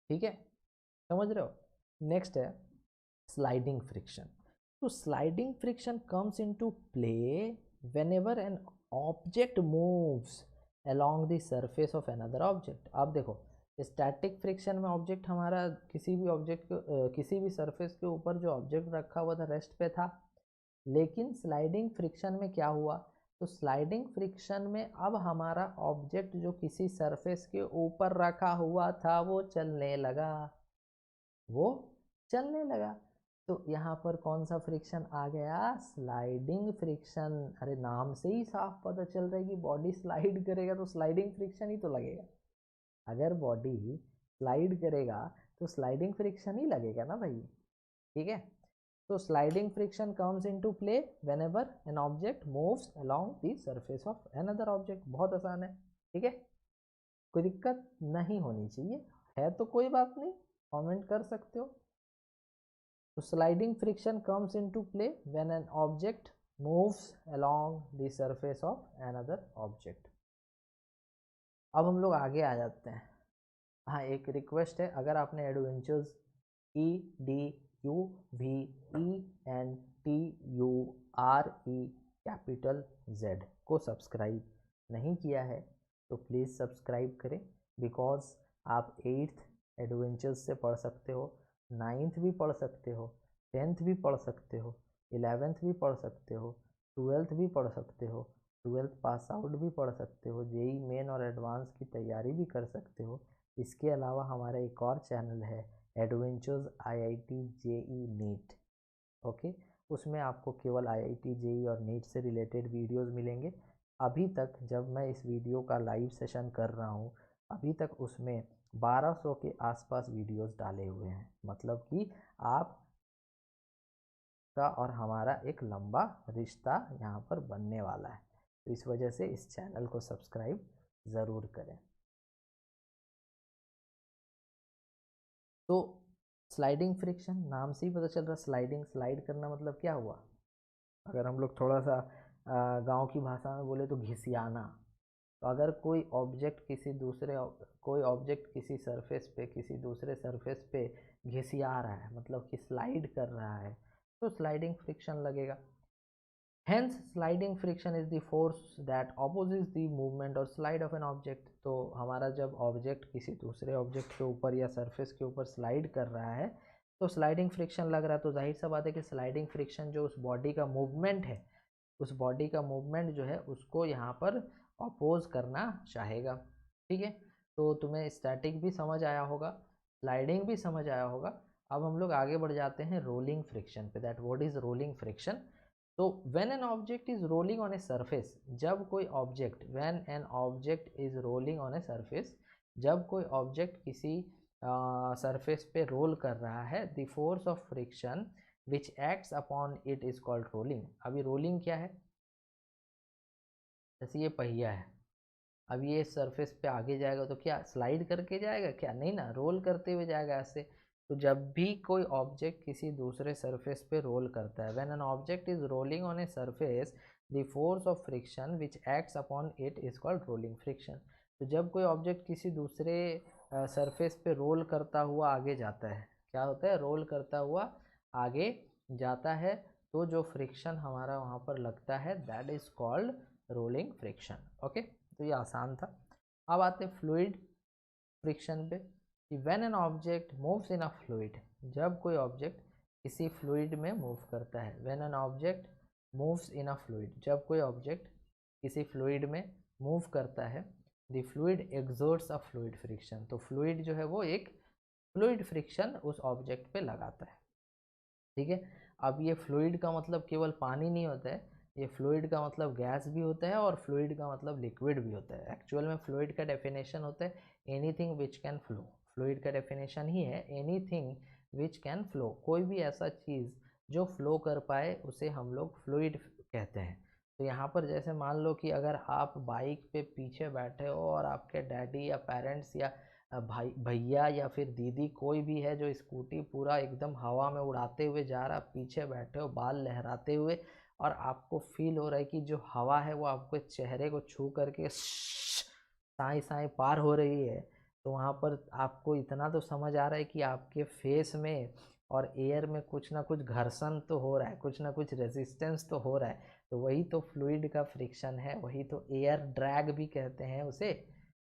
ठीक है, समझ रहे हो। नेक्स्ट है स्लाइडिंग फ्रिक्शन। तो sliding friction comes into play whenever an object moves along the surface of another object। अब देखो स्टैटिक फ्रिक्शन में ऑब्जेक्ट हमारा किसी भी ऑब्जेक्ट किसी भी सरफेस के ऊपर जो ऑब्जेक्ट रखा हुआ था रेस्ट पे था। लेकिन स्लाइडिंग फ्रिक्शन में क्या हुआ, तो स्लाइडिंग फ्रिक्शन में अब हमारा ऑब्जेक्ट जो किसी सरफेस के ऊपर रखा हुआ था वो चलने लगा, वो चलने लगा। तो यहाँ पर कौन सा फ्रिक्शन आ गया, स्लाइडिंग फ्रिक्शन। अरे नाम से ही साफ पता चल रहा है कि बॉडी स्लाइड करेगा तो स्लाइडिंग फ्रिक्शन ही तो लगेगा। अगर बॉडी स्लाइड करेगा तो स्लाइडिंग फ्रिक्शन ही लगेगा ना भाई। ठीक है। तो sliding friction comes into play whenever an object moves along the surface of another object. बहुत आसान है। ठीक है, कोई दिक्कत नहीं होनी चाहिए, है तो कोई बात नहीं, कमेंट कर सकते हो। तो sliding friction comes into play when an object moves along the surface of another object. अब हम लोग आगे आ जाते हैं। हाँ एक रिक्वेस्ट है, अगर आपने एडवेंचर्स EDUVENTURE को सब्सक्राइब नहीं किया है तो प्लीज़ सब्सक्राइब करें। बिकॉज आप 8th एडवेंचर्स से पढ़ सकते हो, 9th भी पढ़ सकते हो, 10th भी पढ़ सकते हो, 11th भी पढ़ सकते हो, 12th भी पढ़ सकते हो, 12th पास आउट भी पढ़ सकते हो, जेई मेन और एडवांस की तैयारी भी कर सकते हो। इसके अलावा हमारा एक और चैनल है adventures IIT JEE NEET. Okay, उसमें आपको केवल IIT JEE और नीट से रिलेटेड वीडियोस मिलेंगे। अभी तक जब मैं इस वीडियो का लाइव सेशन कर रहा हूँ अभी तक उसमें 1200 के आसपास वीडियोस डाले हुए हैं। मतलब कि आप का और हमारा एक लंबा रिश्ता यहाँ पर बनने वाला है। तो इस वजह से इस चैनल को सब्सक्राइब ज़रूर करें। तो स्लाइडिंग फ्रिक्शन नाम से ही पता चल रहा, स्लाइडिंग, स्लाइड करना मतलब क्या हुआ, अगर हम लोग थोड़ा सा गांव की भाषा में बोले तो घिसियाना। तो अगर कोई ऑब्जेक्ट कोई ऑब्जेक्ट किसी सरफेस पे किसी दूसरे सरफेस पे घिसिया रहा है, मतलब कि स्लाइड कर रहा है, तो स्लाइडिंग फ्रिक्शन लगेगा। Hence, sliding friction is the force that opposes the movement और slide of an object। तो हमारा जब ऑब्जेक्ट किसी दूसरे ऑब्जेक्ट के ऊपर या सरफेस के ऊपर स्लाइड कर रहा है तो स्लाइडिंग फ्रिक्शन लग रहा है। तो जाहिर सा बात है कि स्लाइडिंग फ्रिक्शन जो उस बॉडी का मूवमेंट है, उस बॉडी का मूवमेंट जो है उसको यहाँ पर अपोज करना चाहेगा। ठीक है, तो तुम्हें स्टैटिक भी समझ आया होगा, स्लाइडिंग भी समझ आया होगा। अब हम लोग आगे बढ़ जाते हैं रोलिंग फ्रिक्शन पे। That what is rolling friction. तो when an object is rolling on a surface, जब कोई object, when an object is rolling on a surface, जब कोई ऑब्जेक्ट किसी सरफेस पे रोल कर रहा है, the force of friction which acts upon it is called rolling. अभी रोलिंग क्या है, जैसे ये पहिया है, अब ये सरफेस पे आगे जाएगा तो क्या स्लाइड करके जाएगा क्या, नहीं ना, रोल करते हुए जाएगा ऐसे। तो जब भी कोई ऑब्जेक्ट किसी दूसरे सरफेस पे रोल करता है, when an object is rolling on a surface the force of friction which acts upon it is called rolling friction. तो जब कोई ऑब्जेक्ट किसी दूसरे सरफेस पे रोल करता हुआ आगे जाता है, क्या होता है, रोल करता हुआ आगे जाता है, तो जो फ्रिक्शन हमारा वहाँ पर लगता है that is called rolling friction. Okay, तो ये आसान था। अब आते फ्लूइड फ्रिक्शन पे कि when an object moves in a fluid, जब कोई ऑब्जेक्ट किसी फ्लूइड में मूव करता है, when an object moves in a fluid, जब कोई ऑब्जेक्ट किसी फ्लूइड में मूव करता है, the fluid exerts a fluid friction, तो फ्लूइड जो है वो एक फ्लूइड फ्रिक्शन उस ऑब्जेक्ट पे लगाता है। ठीक है, अब ये फ्लूइड का मतलब केवल पानी नहीं होता है, ये फ्लूइड का मतलब गैस भी होता है और फ्लूइड का मतलब लिक्विड भी होता है। एक्चुअल में फ्लूइड का डेफिनेशन होता है anything which can flow, fluid का डेफिनेशन ही है एनीथिंग विच कैन फ्लो, कोई भी ऐसा चीज़ जो फ्लो कर पाए उसे हम लोग फ्लूइड कहते हैं। तो यहाँ पर जैसे मान लो कि अगर आप बाइक पे पीछे बैठे हो और आपके डैडी या पेरेंट्स या भाई भैया या फिर दीदी कोई भी है जो स्कूटी पूरा एकदम हवा में उड़ाते हुए जा रहा, पीछे बैठे हो बाल लहराते हुए, और आपको फील हो रहा है कि जो हवा है वो आपके चेहरे को छू करके साई साई पार हो रही है, तो वहाँ पर आपको इतना तो समझ आ रहा है कि आपके फेस में और एयर में कुछ ना कुछ घर्षण तो हो रहा है, कुछ ना कुछ रेजिस्टेंस तो हो रहा है। तो वही तो फ्लूइड का फ्रिक्शन है, वही तो एयर ड्रैग भी कहते हैं उसे।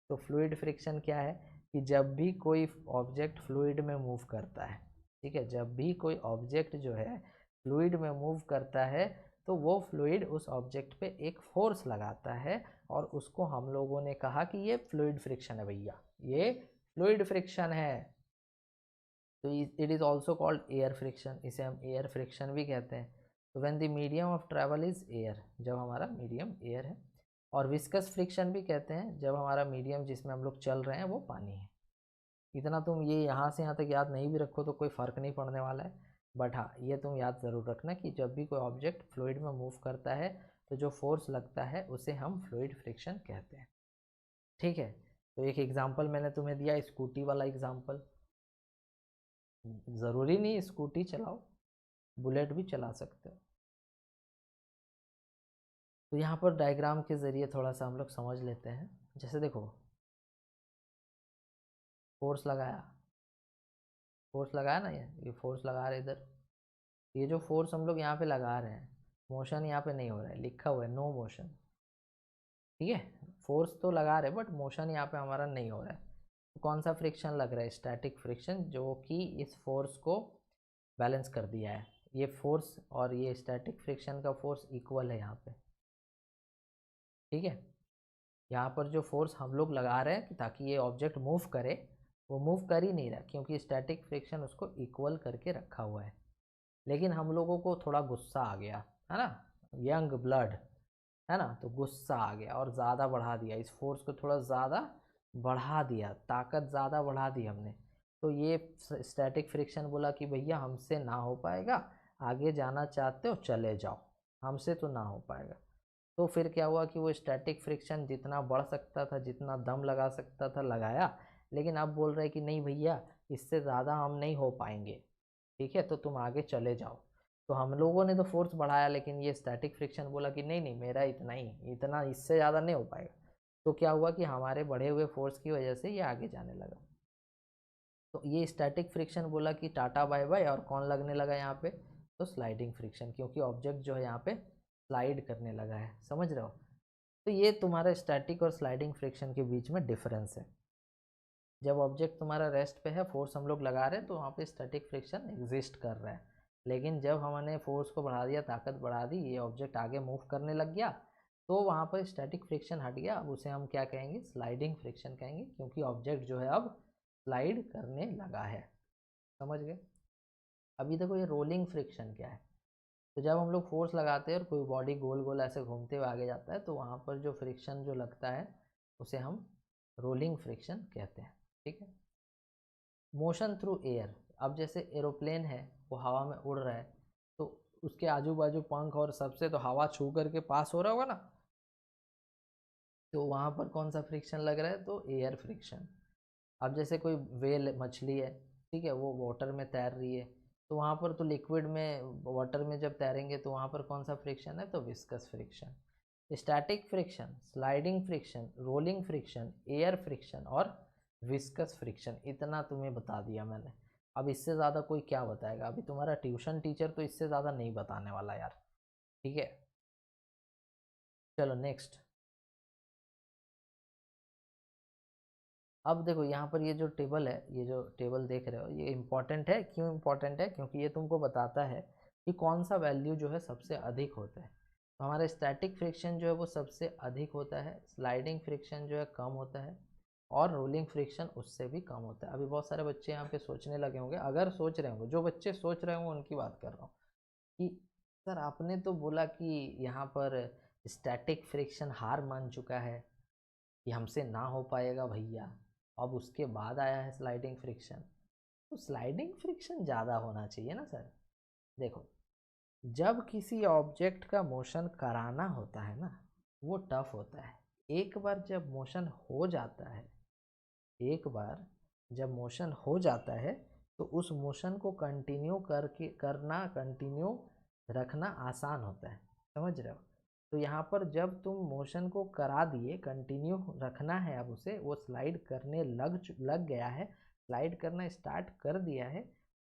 तो फ्लूइड फ्रिक्शन क्या है कि जब भी कोई ऑब्जेक्ट फ्लूइड में मूव करता है, ठीक है, जब भी कोई ऑब्जेक्ट जो है फ्लूइड में मूव करता है, तो वो फ्लूइड उस ऑब्जेक्ट पे एक फोर्स लगाता है, और उसको हम लोगों ने कहा कि ये फ्लूइड फ्रिक्शन है भैया, ये फ्लूइड फ्रिक्शन है। तो it is also called air friction, इसे हम एयर फ्रिक्शन भी कहते हैं। तो when the medium of travel is air, जब हमारा मीडियम एयर है। और विस्कस फ्रिक्शन भी कहते हैं जब हमारा मीडियम जिसमें हम लोग चल रहे हैं वो पानी है। इतना तुम ये यहाँ से यहाँ तक याद नहीं भी रखो तो कोई फ़र्क नहीं पड़ने वाला है, बट हाँ ये तुम याद ज़रूर रखना कि जब भी कोई ऑब्जेक्ट फ्लूइड में मूव करता है तो जो फोर्स लगता है उसे हम फ्लूइड फ्रिक्शन कहते हैं। ठीक है, तो एक एग्जांपल मैंने तुम्हें दिया, स्कूटी वाला एग्जांपल। ज़रूरी नहीं स्कूटी चलाओ, बुलेट भी चला सकते हो। तो यहाँ पर डायग्राम के ज़रिए थोड़ा सा हम लोग समझ लेते हैं। जैसे देखो, फोर्स लगाया, फोर्स लगाया ना, ये फोर्स लगा रहे इधर, ये जो फोर्स हम लोग यहाँ पे लगा रहे हैं, मोशन यहाँ पे नहीं हो रहा है, लिखा हुआ है नो मोशन। ठीक है, फोर्स तो लगा रहे बट मोशन यहाँ पे हमारा नहीं हो रहा है। तो कौन सा फ्रिक्शन लग रहा है, स्टैटिक फ्रिक्शन, जो कि इस फोर्स को बैलेंस कर दिया है। ये फोर्स और ये स्टैटिक फ्रिक्शन का फोर्स इक्वल है यहाँ पे। ठीक है, यहाँ पर जो फोर्स हम लोग लगा रहे हैं ताकि ये ऑब्जेक्ट मूव करे, वो मूव कर ही नहीं रहा क्योंकि स्टैटिक फ्रिक्शन उसको इक्वल करके रखा हुआ है। लेकिन हम लोगों को थोड़ा गुस्सा आ गया है ना, यंग ब्लड है ना, तो गुस्सा आ गया और ज़्यादा बढ़ा दिया, इस फोर्स को थोड़ा ज़्यादा बढ़ा दिया, ताकत ज़्यादा बढ़ा दी हमने। तो ये स्टैटिक फ्रिक्शन बोला कि भैया हमसे ना हो पाएगा, आगे जाना चाहते हो चले जाओ, हमसे तो ना हो पाएगा। तो फिर क्या हुआ कि वो स्टैटिक फ्रिक्शन जितना बढ़ सकता था, जितना दम लगा सकता था लगाया, लेकिन अब बोल रहे कि नहीं भैया इससे ज़्यादा हम नहीं हो पाएंगे, ठीक है, तो तुम आगे चले जाओ। तो हम लोगों ने तो फोर्स बढ़ाया, लेकिन ये स्टैटिक फ्रिक्शन बोला कि नहीं नहीं मेरा इतना ही, इतना इससे ज़्यादा नहीं हो पाएगा। तो क्या हुआ कि हमारे बढ़े हुए फोर्स की वजह से ये आगे जाने लगा। तो ये स्टैटिक फ्रिक्शन बोला कि टाटा बाय बाय, और कौन लगने लगा यहाँ पे, तो स्लाइडिंग फ्रिक्शन, क्योंकि ऑब्जेक्ट जो है यहाँ पे स्लाइड करने लगा है। समझ रहे हो, तो ये तुम्हारा स्टैटिक और स्लाइडिंग फ्रिक्शन के बीच में डिफरेंस है। जब ऑब्जेक्ट तुम्हारा रेस्ट पे है, फोर्स हम लोग लगा रहे हैं, तो वहाँ पे स्टैटिक फ्रिक्शन एग्जिस्ट कर रहा है। लेकिन जब हमने फोर्स को बढ़ा दिया, ताकत बढ़ा दी, ये ऑब्जेक्ट आगे मूव करने लग गया, तो वहाँ पर स्टैटिक फ्रिक्शन हट गया। अब उसे हम क्या कहेंगे, स्लाइडिंग फ्रिक्शन कहेंगे, क्योंकि ऑब्जेक्ट जो है अब स्लाइड करने लगा है। समझ गए। अभी देखो ये रोलिंग फ्रिक्शन क्या है। तो जब हम लोग फोर्स लगाते हैं और कोई बॉडी गोल गोल ऐसे घूमते हुए आगे जाता है, तो वहाँ पर जो फ्रिक्शन जो लगता है उसे हम रोलिंग फ्रिक्शन कहते हैं। ठीक है, मोशन थ्रू एयर, अब जैसे एरोप्लेन है वो हवा में उड़ रहा है, तो उसके आजू बाजू पंख और सबसे तो हवा छू करके पास हो रहा होगा ना, तो वहाँ पर कौन सा फ्रिक्शन लग रहा है, तो एयर फ्रिक्शन। अब जैसे कोई वेल मछली है, ठीक है, वो वाटर में तैर रही है, तो वहाँ पर तो लिक्विड में वाटर में जब तैरेंगे तो वहाँ पर कौन सा फ्रिक्शन है, तो viscous friction. Static friction, sliding friction, rolling friction, air friction और विस्कस फ्रिक्शन, इतना तुम्हें बता दिया मैंने। अब इससे ज़्यादा कोई क्या बताएगा, अभी तुम्हारा ट्यूशन टीचर तो इससे ज़्यादा नहीं बताने वाला यार, ठीक है। चलो नेक्स्ट। अब देखो यहाँ पर ये जो टेबल है, ये जो टेबल देख रहे हो, ये इंपॉर्टेंट है। क्यों इंपॉर्टेंट है, क्योंकि ये तुमको बताता है कि कौन सा वैल्यू जो है सबसे अधिक होता है। तो हमारा स्टैटिक फ्रिक्शन जो है वो सबसे अधिक होता है, स्लाइडिंग फ्रिक्शन जो है कम होता है, और रोलिंग फ्रिक्शन उससे भी कम होता है। अभी बहुत सारे बच्चे यहाँ पे सोचने लगे होंगे, अगर सोच रहे होंगे, जो बच्चे सोच रहे होंगे उनकी बात कर रहा हूँ, कि सर आपने तो बोला कि यहाँ पर स्टैटिक फ्रिक्शन हार मान चुका है, कि हमसे ना हो पाएगा भैया, अब उसके बाद आया है स्लाइडिंग फ्रिक्शन, तो स्लाइडिंग फ्रिक्शन ज़्यादा होना चाहिए ना सर। देखो, जब किसी ऑब्जेक्ट का मोशन कराना होता है ना, वो टफ होता है। एक बार जब मोशन हो जाता है, एक बार जब मोशन हो जाता है, तो उस मोशन को कंटिन्यू करके करना, कंटिन्यू रखना आसान होता है, समझ रहे हो। तो यहाँ पर जब तुम मोशन को करा दिए, कंटिन्यू रखना है, अब उसे वो स्लाइड करने लग गया है, स्लाइड करना स्टार्ट कर दिया है,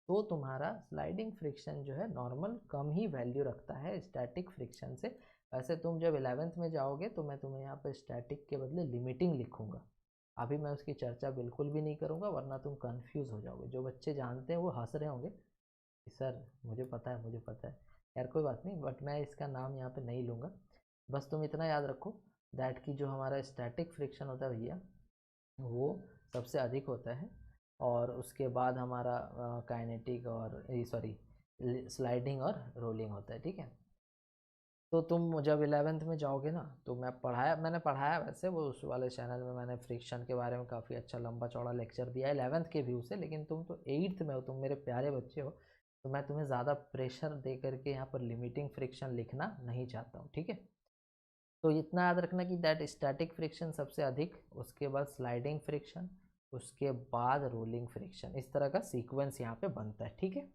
तो तुम्हारा स्लाइडिंग फ्रिक्शन जो है नॉर्मल कम ही वैल्यू रखता है स्टैटिक फ्रिक्शन से। वैसे तुम जब 11th में जाओगे तो मैं तुम्हें यहाँ पर स्टैटिक के बदले लिमिटिंग लिखूंगा, अभी मैं उसकी चर्चा बिल्कुल भी नहीं करूँगा, वरना तुम कंफ्यूज हो जाओगे। जो बच्चे जानते हैं वो हंस रहे होंगे कि सर मुझे पता है, मुझे पता है। यार कोई बात नहीं, बट मैं इसका नाम यहाँ पे नहीं लूँगा। बस तुम इतना याद रखो दैट कि जो हमारा स्टैटिक फ्रिक्शन होता है भैया, वो सबसे अधिक होता है, और उसके बाद हमारा काइनेटिक और सॉरी स्लाइडिंग और रोलिंग होता है, ठीक है। तो तुम जब 11th में जाओगे ना, तो मैंने पढ़ाया वैसे वो उस वाले चैनल में, मैंने फ्रिक्शन के बारे में काफ़ी अच्छा लंबा चौड़ा लेक्चर दिया है 11th के व्यू से। लेकिन तुम तो 8th में हो, तुम मेरे प्यारे बच्चे हो, तो मैं तुम्हें ज़्यादा प्रेशर दे करके यहाँ पर लिमिटिंग फ्रिक्शन लिखना नहीं चाहता हूँ, ठीक है। तो इतना याद रखना कि दैट स्टैटिक फ्रिक्शन सबसे अधिक, उसके बाद स्लाइडिंग फ्रिक्शन, उसके बाद रोलिंग फ्रिक्शन, इस तरह का सीक्वेंस यहाँ पे बनता है, ठीक है।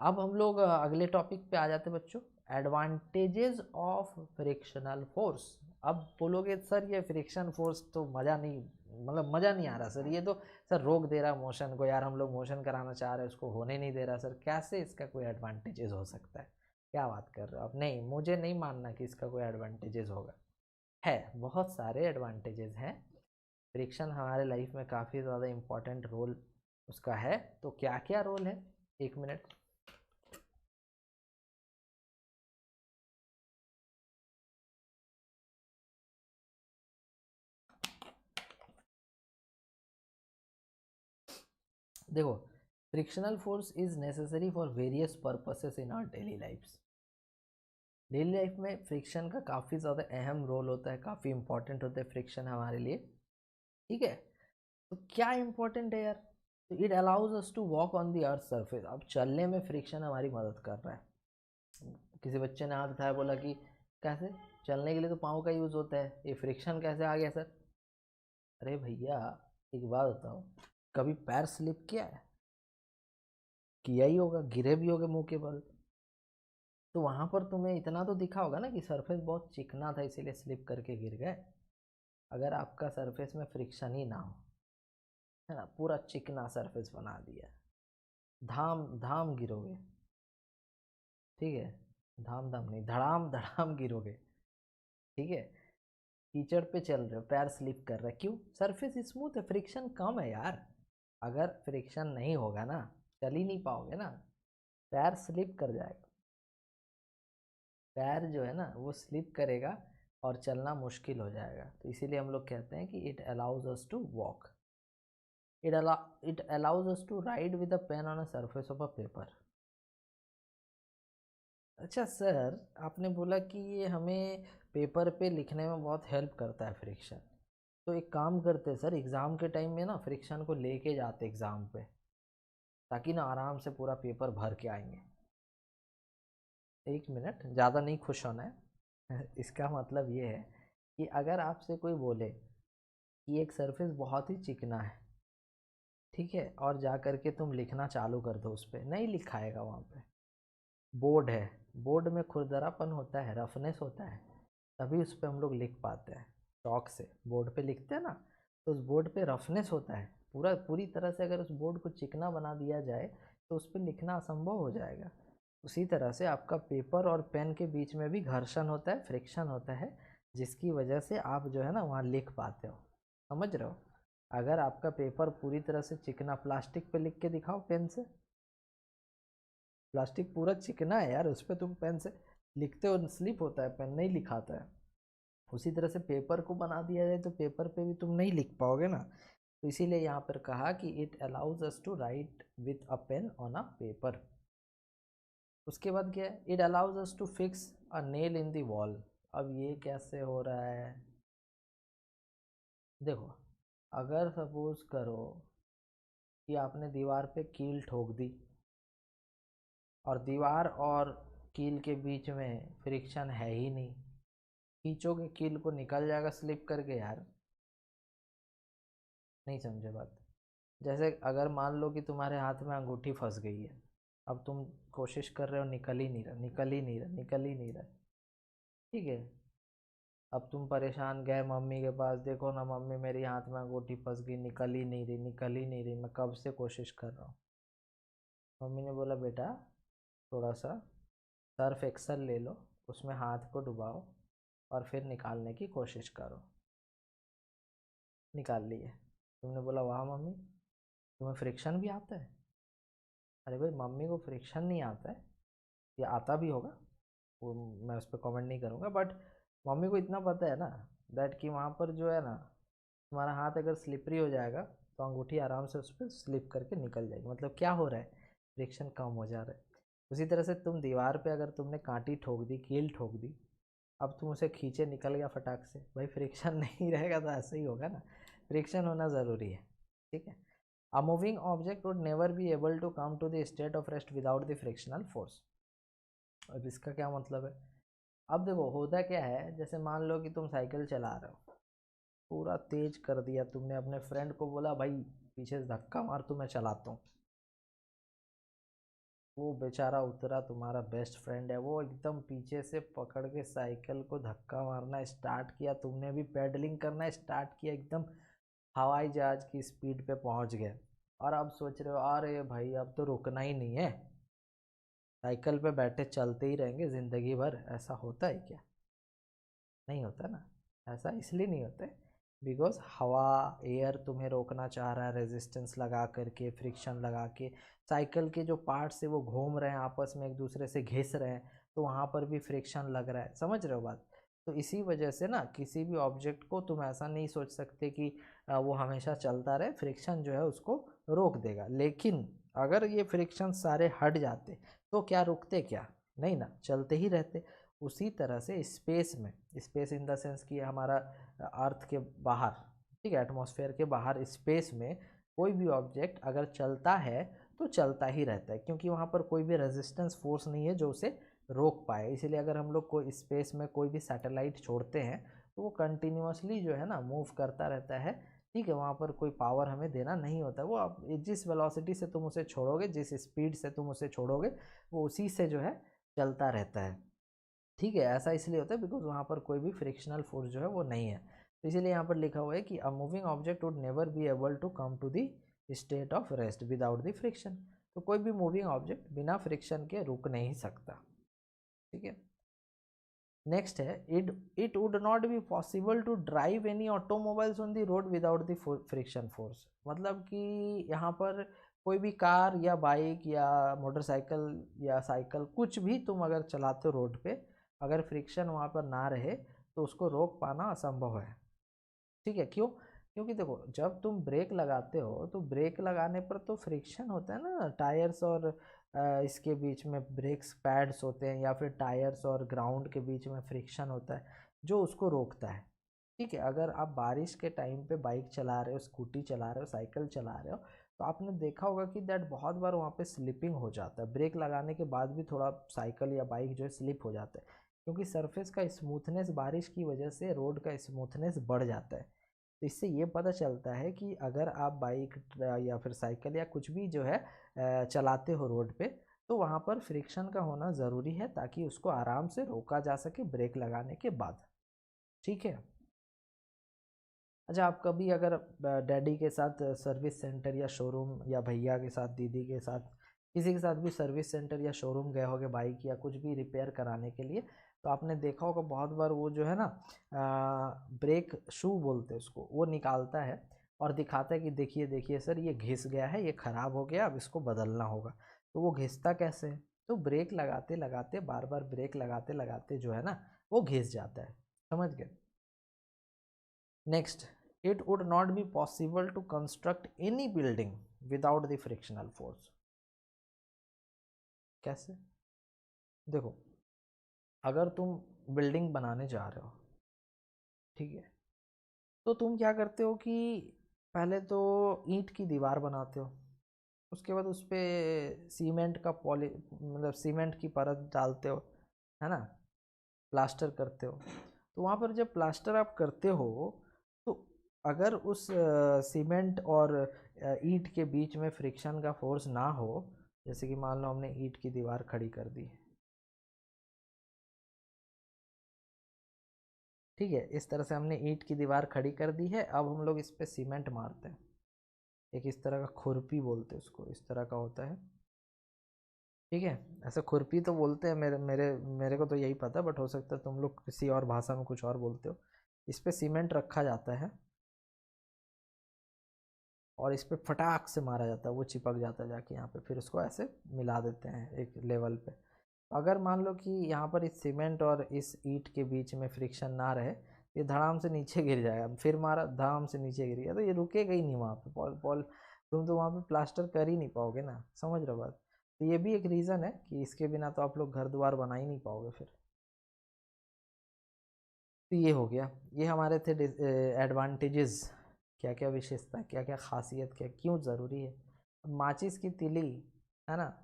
अब हम लोग अगले टॉपिक पे आ जाते हैं बच्चों, एडवांटेजेस ऑफ फ्रिक्शनल फोर्स। अब बोलोगे सर ये फ्रिक्शन फोर्स तो मज़ा नहीं, मतलब मज़ा नहीं आ रहा सर, ये तो सर रोक दे रहा मोशन को, यार हम लोग मोशन कराना चाह रहे हैं उसको होने नहीं दे रहा सर, कैसे इसका कोई एडवांटेजेस हो सकता है, क्या बात कर रहे हो आप। नहीं, मुझे नहीं मानना कि इसका कोई एडवांटेजेस होगा। है, बहुत सारे एडवांटेजेस हैं। फ्रिक्शन हमारे लाइफ में काफ़ी ज़्यादा इम्पोर्टेंट रोल उसका है। तो क्या क्या रोल है, एक मिनट। देखो, frictional force is necessary for various purposes in our daily lifes. Daily life में फ्रिक्शन का काफ़ी ज़्यादा अहम रोल होता है, काफ़ी इंपॉर्टेंट होता है फ्रिक्शन हमारे लिए, ठीक है। तो क्या इंपॉर्टेंट है यार, तो it allows us to walk on the earth surface. अब चलने में फ्रिक्शन हमारी मदद कर रहा है। किसी बच्चे ने हाथ उठाया, बोला कि कैसे, चलने के लिए तो पाँव का यूज़ होता है, ये फ्रिक्शन कैसे आ गया सर। अरे भैया एक बात बताओ, कभी पैर स्लिप किया ही होगा, गिरे भी होगे मुंह के बल, तो वहां पर तुम्हें इतना तो दिखा होगा ना कि सरफेस बहुत चिकना था इसीलिए स्लिप करके गिर गए। अगर आपका सरफेस में फ्रिक्शन ही ना हो, है ना, पूरा चिकना सरफेस बना दिया, धाम धाम गिरोगे, ठीक है, धाम धाम नहीं, धड़ाम धड़ाम गिरोगे, ठीक है। कीचड़ पे चल रहे हो, पैर स्लिप कर रहा है, क्यों, सरफेस स्मूथ है, फ्रिक्शन कम है यार। अगर फ्रिक्शन नहीं होगा ना, चल ही नहीं पाओगे ना, पैर स्लिप कर जाएगा, पैर जो है ना वो स्लिप करेगा और चलना मुश्किल हो जाएगा। तो इसीलिए हम लोग कहते हैं कि it allows us to walk, it allows us to write with a pen on a surface of a paper. अच्छा सर, आपने बोला कि ये हमें पेपर पे लिखने में बहुत हेल्प करता है फ्रिक्शन, तो एक काम करते हैं सर, एग्ज़ाम के टाइम में ना फ्रिक्शन को लेके जाते एग्ज़ाम पे, ताकि ना आराम से पूरा पेपर भर के आएंगे। एक मिनट, ज़्यादा नहीं खुश होना है इसका मतलब ये है कि अगर आपसे कोई बोले कि एक सरफेस बहुत ही चिकना है, ठीक है, और जा कर के तुम लिखना चालू कर दो, उस पर नहीं लिखाएगा वहाँ पे। बोर्ड है, बोर्ड में खुरदरापन होता है, रफनेस होता है, तभी उस पर हम लोग लिख पाते हैं। चौक से बोर्ड पे लिखते हैं ना, तो उस बोर्ड पे रफनेस होता है, पूरी तरह से अगर उस बोर्ड को चिकना बना दिया जाए तो उस पर लिखना असंभव हो जाएगा। उसी तरह से आपका पेपर और पेन के बीच में भी घर्षण होता है, फ्रिक्शन होता है, जिसकी वजह से आप जो है ना वहाँ लिख पाते हो। समझ रहे हो? अगर आपका पेपर पूरी तरह से चिकना, प्लास्टिक पे लिख के दिखाओ पेन से, प्लास्टिक पूरा चिकना है यार, उस पर तुम पेन से लिखते हो, स्लिप होता है, पेन नहीं लिखाता है। उसी तरह से पेपर को बना दिया जाए तो पेपर पे भी तुम नहीं लिख पाओगे ना। तो इसीलिए यहाँ पर कहा कि it allows us to write with a pen on a paper. उसके बाद क्या है, it allows us to fix a nail in the wall. अब ये कैसे हो रहा है, देखो, अगर सपोज करो कि आपने दीवार पे कील ठोक दी और दीवार और कील के बीच में फ्रिक्शन है ही नहीं, खींचोगे कील को निकल जाएगा स्लिप करके यार। नहीं समझे बात? जैसे अगर मान लो कि तुम्हारे हाथ में अंगूठी फंस गई है, अब तुम कोशिश कर रहे हो, निकल ही नहीं रहा, निकल ही नहीं रहा, निकल ही नहीं रहा, ठीक है। अब तुम परेशान गए मम्मी के पास, देखो ना मम्मी मेरी हाथ में अंगूठी फंस गई, निकल ही नहीं रही, निकल ही नहीं रही, मैं कब से कोशिश कर रहा हूँ। मम्मी ने बोला बेटा थोड़ा सा सर्फ एक्सल ले लो, उसमें हाथ को डुबाओ और फिर निकालने की कोशिश करो। निकाल लिए। तुमने बोला वाह मम्मी, तुम्हें फ्रिक्शन भी आता है? अरे भाई, मम्मी को फ्रिक्शन नहीं आता है, या आता भी होगा, वो मैं उस पर कमेंट नहीं करूँगा, बट मम्मी को इतना पता है ना दैट कि वहाँ पर जो है ना, तुम्हारा हाथ अगर स्लिपरी हो जाएगा तो अंगूठी आराम से उस पर स्लिप करके निकल जाएगी। मतलब क्या हो रहा है, फ्रिक्शन कम हो जा रहा है। उसी तरह से तुम दीवार पे अगर तुमने कांटी ठोक दी, कील ठोक दी, अब तुम उसे खींचे निकल गया फटाक से, भाई फ्रिक्शन नहीं रहेगा तो ऐसे ही होगा ना, फ्रिक्शन होना ज़रूरी है। ठीक है, a moving object would never be able to come to the state of rest without the frictional force. अब इसका क्या मतलब है? अब देखो होता क्या है, जैसे मान लो कि तुम साइकिल चला रहे हो, पूरा तेज कर दिया तुमने, अपने फ्रेंड को बोला भाई पीछे से धक्का मार तो मैं चलाता हूँ। वो बेचारा उतरा, तुम्हारा बेस्ट फ्रेंड है, वो एकदम पीछे से पकड़ के साइकिल को धक्का मारना स्टार्ट किया, तुमने भी पेडलिंग करना स्टार्ट किया, एकदम हवाई जहाज की स्पीड पे पहुंच गए। और अब सोच रहे हो अरे भाई अब तो रुकना ही नहीं है, साइकिल पे बैठे चलते ही रहेंगे ज़िंदगी भर। ऐसा होता है क्या? नहीं होता ना। ऐसा इसलिए नहीं होता है बिकॉज हवा, एयर तुम्हें रोकना चाह रहा है, रेजिस्टेंस लगा करके, फ्रिक्शन लगा के, साइकिल के जो पार्ट्स है वो घूम रहे हैं, आपस में एक दूसरे से घिस रहे हैं, तो वहाँ पर भी फ्रिक्शन लग रहा है। समझ रहे हो बात? तो इसी वजह से ना किसी भी ऑब्जेक्ट को तुम ऐसा नहीं सोच सकते कि वो हमेशा चलता रहे, फ्रिक्शन जो है उसको रोक देगा। लेकिन अगर ये फ्रिक्शन सारे हट जाते तो क्या रुकते? क्या नहीं ना, चलते ही रहते। उसी तरह से स्पेस में, स्पेस इन द सेंस कि हमारा अर्थ के बाहर, ठीक है, एटमॉस्फेयर के बाहर स्पेस में कोई भी ऑब्जेक्ट अगर चलता है तो चलता ही रहता है, क्योंकि वहाँ पर कोई भी रेजिस्टेंस फोर्स नहीं है जो उसे रोक पाए। इसीलिए अगर हम लोग कोई स्पेस में कोई भी सैटेलाइट छोड़ते हैं तो वो कंटिन्यूसली जो है ना मूव करता रहता है। ठीक है, वहाँ पर कोई पावर हमें देना नहीं होता, वो आप जिस वेलोसिटी से तुम उसे छोड़ोगे, जिस स्पीड से तुम उसे छोड़ोगे, वो उसी से जो है चलता रहता है। ठीक है, ऐसा इसलिए होता है बिकॉज वहाँ पर कोई भी फ्रिक्शनल फोर्स जो है वो नहीं है। तो इसीलिए यहाँ पर लिखा हुआ है कि a moving object would never be able to come to the state of rest without the friction. तो कोई भी मूविंग ऑब्जेक्ट बिना फ्रिक्शन के रुक नहीं सकता। ठीक है, नेक्स्ट है, it would not be possible to drive any automobiles on the road without the friction force. मतलब कि यहाँ पर कोई भी कार या बाइक या मोटरसाइकिल या साइकिल कुछ भी तुम अगर चलाते हो रोड पे, अगर फ्रिक्शन वहाँ पर ना रहे तो उसको रोक पाना असंभव है। ठीक है, क्यों? क्योंकि देखो जब तुम ब्रेक लगाते हो तो ब्रेक लगाने पर तो फ्रिक्शन होता है ना, टायर्स और इसके बीच में ब्रेक्स पैड्स होते हैं, या फिर टायर्स और ग्राउंड के बीच में फ्रिक्शन होता है जो उसको रोकता है। ठीक है, अगर आप बारिश के टाइम पे बाइक चला रहे हो, स्कूटी चला रहे हो, साइकिल चला रहे हो, तो आपने देखा होगा कि दैट बहुत बार वहाँ पे स्लिपिंग हो जाता है, ब्रेक लगाने के बाद भी थोड़ा साइकिल या बाइक जो है स्लिप हो जाता है, क्योंकि सरफेस का स्मूथनेस बारिश की वजह से रोड का स्मूथनेस बढ़ जाता है। तो इससे ये पता चलता है कि अगर आप बाइक या फिर साइकिल या कुछ भी जो है चलाते हो रोड पे, तो वहाँ पर फ्रिक्शन का होना ज़रूरी है ताकि उसको आराम से रोका जा सके ब्रेक लगाने के बाद। ठीक है। अच्छा, आप कभी अगर डैडी के साथ सर्विस सेंटर या शोरूम, या भैया के साथ, दीदी के साथ, किसी के साथ भी सर्विस सेंटर या शोरूम गए होगे बाइक या कुछ भी रिपेयर कराने के लिए, तो आपने देखा होगा बहुत बार वो जो है ना ब्रेक शू बोलते हैं उसको, वो निकालता है और दिखाता है कि देखिए देखिए सर, ये घिस गया है, ये ख़राब हो गया, अब इसको बदलना होगा। तो वो घिसता कैसे है? तो ब्रेक लगाते लगाते, बार बार ब्रेक लगाते लगाते जो है ना वो घिस जाता है। समझ गए? Next, it would not be possible to construct any building without the frictional force। कैसे? देखो, अगर तुम बिल्डिंग बनाने जा रहे हो, ठीक है, तो तुम क्या करते हो कि पहले तो ईंट की दीवार बनाते हो, उसके बाद उस पर सीमेंट का मतलब सीमेंट की परत डालते हो, है ना, प्लास्टर करते हो। तो वहाँ पर जब प्लास्टर आप करते हो, तो अगर उस सीमेंट और ईंट के बीच में फ्रिक्शन का फोर्स ना हो, जैसे कि मान लो हमने ईंट की दीवार खड़ी कर दी, ठीक है, इस तरह से हमने ईंट की दीवार खड़ी कर दी है। अब हम लोग इस पर सीमेंट मारते हैं, एक इस तरह का खुरपी बोलते हैं उसको, इस तरह का होता है, ठीक है। ऐसे खुरपी तो बोलते हैं, मेरे मेरे मेरे को तो यही पता, बट हो सकता है तुम लोग किसी और भाषा में कुछ और बोलते हो। इस पे सीमेंट रखा जाता है और इस पे फटाक से मारा जाता है, वो चिपक जाता है जाके यहाँ पे, फिर उसको ऐसे मिला देते हैं एक लेवल पे। अगर मान लो कि यहाँ पर इस सीमेंट और इस ईंट के बीच में फ्रिक्शन ना रहे, ये धड़ाम से नीचे गिर जाएगा, फिर मारा धड़ाम से नीचे गिर गया, तो ये रुकेगा ही नहीं वहाँ पे। पॉल पॉल तुम तो वहाँ पे प्लास्टर कर ही नहीं पाओगे ना, समझ रहे हो बात? तो ये भी एक रीज़न है कि इसके बिना तो आप लोग घर द्वार बना ही नहीं पाओगे फिर। तो ये हो गया, ये हमारे थे एडवांटेजेस, क्या क्या विशेषता, क्या क्या खासियत, क्या क्यों ज़रूरी है। माचिस की तीली, है ना,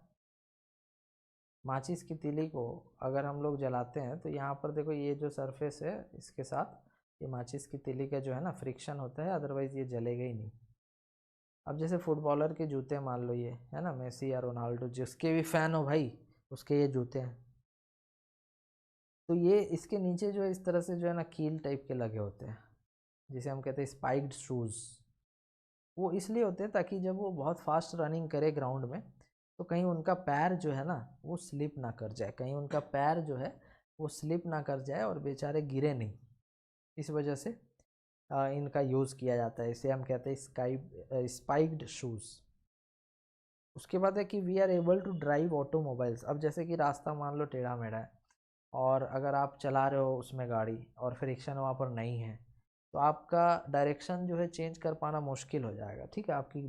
माचिस की तीली को अगर हम लोग जलाते हैं तो यहाँ पर देखो, ये जो सरफेस है इसके साथ ये माचिस की तीली का जो है ना फ्रिक्शन होता है, अदरवाइज़ ये जलेगा ही नहीं। अब जैसे फुटबॉलर के जूते मान लो, ये है ना, मेसी या रोनाल्डो, जिसके भी फ़ैन हो भाई, उसके ये जूते हैं, तो ये इसके नीचे जो है इस तरह से जो है ना कील टाइप के लगे होते हैं, जिसे हम कहते हैं स्पाइक्ड शूज़। वो इसलिए होते हैं ताकि जब वो बहुत फास्ट रनिंग करे ग्राउंड में, तो कहीं उनका पैर जो है ना वो स्लिप ना कर जाए, कहीं उनका पैर जो है वो स्लिप ना कर जाए और बेचारे गिरे नहीं। इस वजह से इनका यूज़ किया जाता है, इसे हम कहते हैं स्पाइक्ड शूज़। उसके बाद है कि we are able to drive automobiles. अब जैसे कि रास्ता मान लो टेढ़ा मेढ़ा है, और अगर आप चला रहे हो उसमें गाड़ी और फ्रिक्शन वहाँ पर नहीं है, तो आपका डायरेक्शन जो है चेंज कर पाना मुश्किल हो जाएगा, ठीक है। आपकी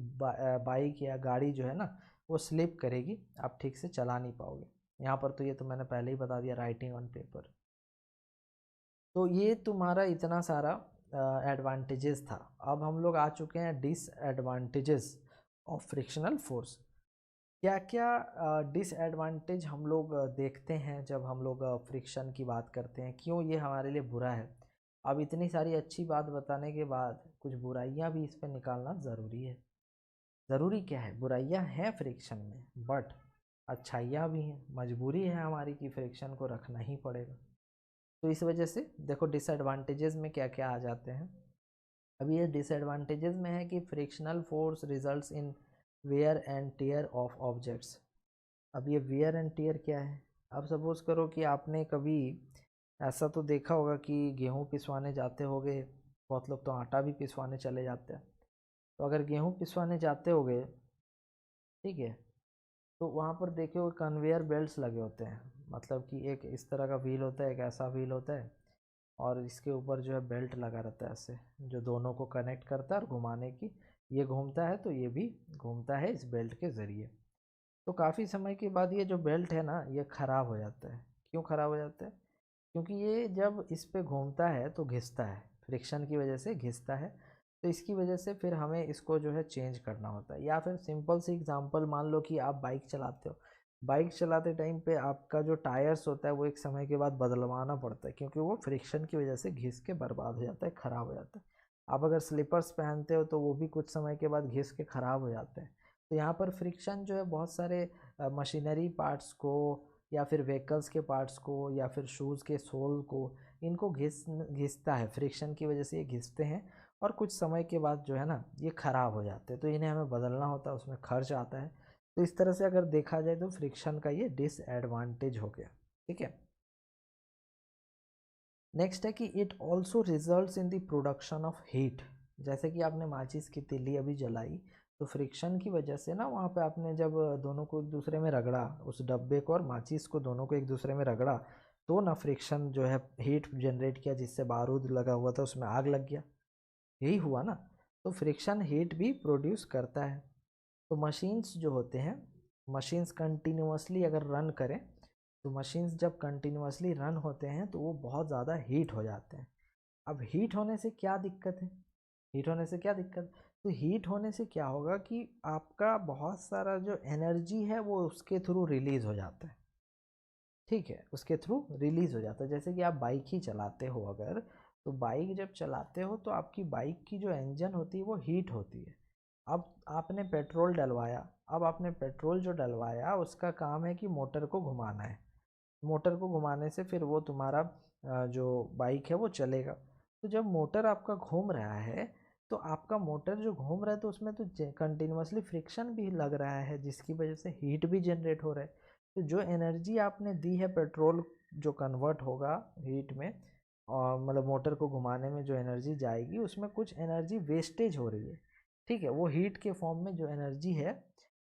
बाइक या गाड़ी जो है ना वो स्लिप करेगी, आप ठीक से चला नहीं पाओगे। यहाँ पर तो ये तो मैंने पहले ही बता दिया, राइटिंग ऑन पेपर। तो ये तुम्हारा इतना सारा एडवांटेजेस था। अब हम लोग आ चुके हैं डिसएडवांटेजेस ऑफ फ्रिक्शनल फोर्स। क्या क्या डिसएडवांटेज हम लोग देखते हैं जब हम लोग फ्रिक्शन की बात करते हैं, क्यों ये हमारे लिए बुरा है। अब इतनी सारी अच्छी बात बताने के बाद कुछ बुराइयां भी इस पर निकालना ज़रूरी है। ज़रूरी क्या है, बुराइयां हैं फ्रिक्शन में, बट अच्छाइयाँ भी हैं, मजबूरी है हमारी कि फ्रिक्शन को रखना ही पड़ेगा। तो इस वजह से देखो डिसएडवांटेजेस में क्या क्या आ जाते हैं। अब ये डिसएडवांटेजेस में है कि frictional force results in wear and tear of objects. अब ये वियर एंड टियर क्या है? अब सपोज़ करो कि आपने कभी ऐसा तो देखा होगा कि गेहूँ पिसवाने जाते होगे, बहुत लोग तो आटा भी पिसवाने चले जाते हैं। तो अगर गेहूँ पिसवाने जाते होगे, ठीक है, तो वहाँ पर देखो कन्वेयर बेल्ट्स लगे होते हैं, मतलब कि एक इस तरह का व्हील होता है, एक ऐसा व्हील होता है, और इसके ऊपर जो है बेल्ट लगा रहता है ऐसे, जो दोनों को कनेक्ट करता है और घुमाने की, ये घूमता है तो ये भी घूमता है इस बेल्ट के ज़रिए। तो काफ़ी समय के बाद ये जो बेल्ट है ना ये ख़राब हो जाता है। क्यों ख़राब हो जाता है? क्योंकि ये जब इस पे घूमता है तो घिसता है, फ्रिक्शन की वजह से घिसता है। तो इसकी वजह से फिर हमें इसको जो है चेंज करना होता है। या फिर सिंपल सी एग्जांपल मान लो कि आप बाइक चलाते हो, बाइक चलाते टाइम पे आपका जो टायर्स होता है वो एक समय के बाद बदलवाना पड़ता है, क्योंकि वो फ्रिक्शन की वजह से घिस के बर्बाद हो जाता है, ख़राब हो जाता है। आप अगर स्लीपर्स पहनते हो तो वो भी कुछ समय के बाद घिस के ख़राब हो जाते हैं। तो यहाँ पर फ्रिक्शन जो है बहुत सारे मशीनरी पार्ट्स को या फिर व्हीकल्स के पार्ट्स को या फिर शूज़ के सोल को, इनको घिसता है, फ्रिक्शन की वजह से ये घिसते हैं और कुछ समय के बाद जो है ना ये ख़राब हो जाते हैं, तो इन्हें हमें बदलना होता है, उसमें खर्च आता है। तो इस तरह से अगर देखा जाए तो फ्रिक्शन का ये डिसएडवांटेज हो गया। ठीक है, नेक्स्ट है कि it also results in the production of heat. जैसे कि आपने माचिस की तीली अभी जलाई, तो फ्रिक्शन की वजह से ना वहाँ पे आपने जब दोनों को एक दूसरे में रगड़ा, उस डब्बे को और माचिस को दोनों को एक दूसरे में रगड़ा, तो ना फ्रिक्शन जो है हीट जनरेट किया, जिससे बारूद लगा हुआ था उसमें आग लग गया। यही हुआ ना। तो फ्रिक्शन हीट भी प्रोड्यूस करता है। तो मशीन्स जो होते हैं, मशीन्स कंटिन्यूअसली अगर रन करें, तो मशीन्स जब कंटिन्यूअसली रन होते हैं तो वो बहुत ज़्यादा हीट हो जाते हैं। अब हीट होने से क्या दिक्कत है? हीट होने से क्या दिक्कत? तो हीट होने से क्या होगा कि आपका बहुत सारा जो एनर्जी है वो उसके थ्रू रिलीज़ हो जाता है। ठीक है, उसके थ्रू रिलीज़ हो जाता है। जैसे कि आप बाइक ही चलाते हो अगर, तो बाइक जब चलाते हो तो आपकी बाइक की जो इंजन होती है वो हीट होती है। अब आपने पेट्रोल डलवाया, अब आपने पेट्रोल जो डलवाया उसका काम है कि मोटर को घुमाना है। मोटर को घुमाने से फिर वो तुम्हारा जो बाइक है वो चलेगा। तो जब मोटर आपका घूम रहा है, तो आपका मोटर जो घूम रहा है तो उसमें तो कंटिन्यूअसली फ्रिक्शन भी लग रहा है, जिसकी वजह से हीट भी जनरेट हो रहा है। तो जो एनर्जी आपने दी है पेट्रोल जो कन्वर्ट होगा हीट में, और मतलब मोटर को घुमाने में जो एनर्जी जाएगी उसमें कुछ एनर्जी वेस्टेज हो रही है। ठीक है, वो हीट के फॉर्म में जो एनर्जी है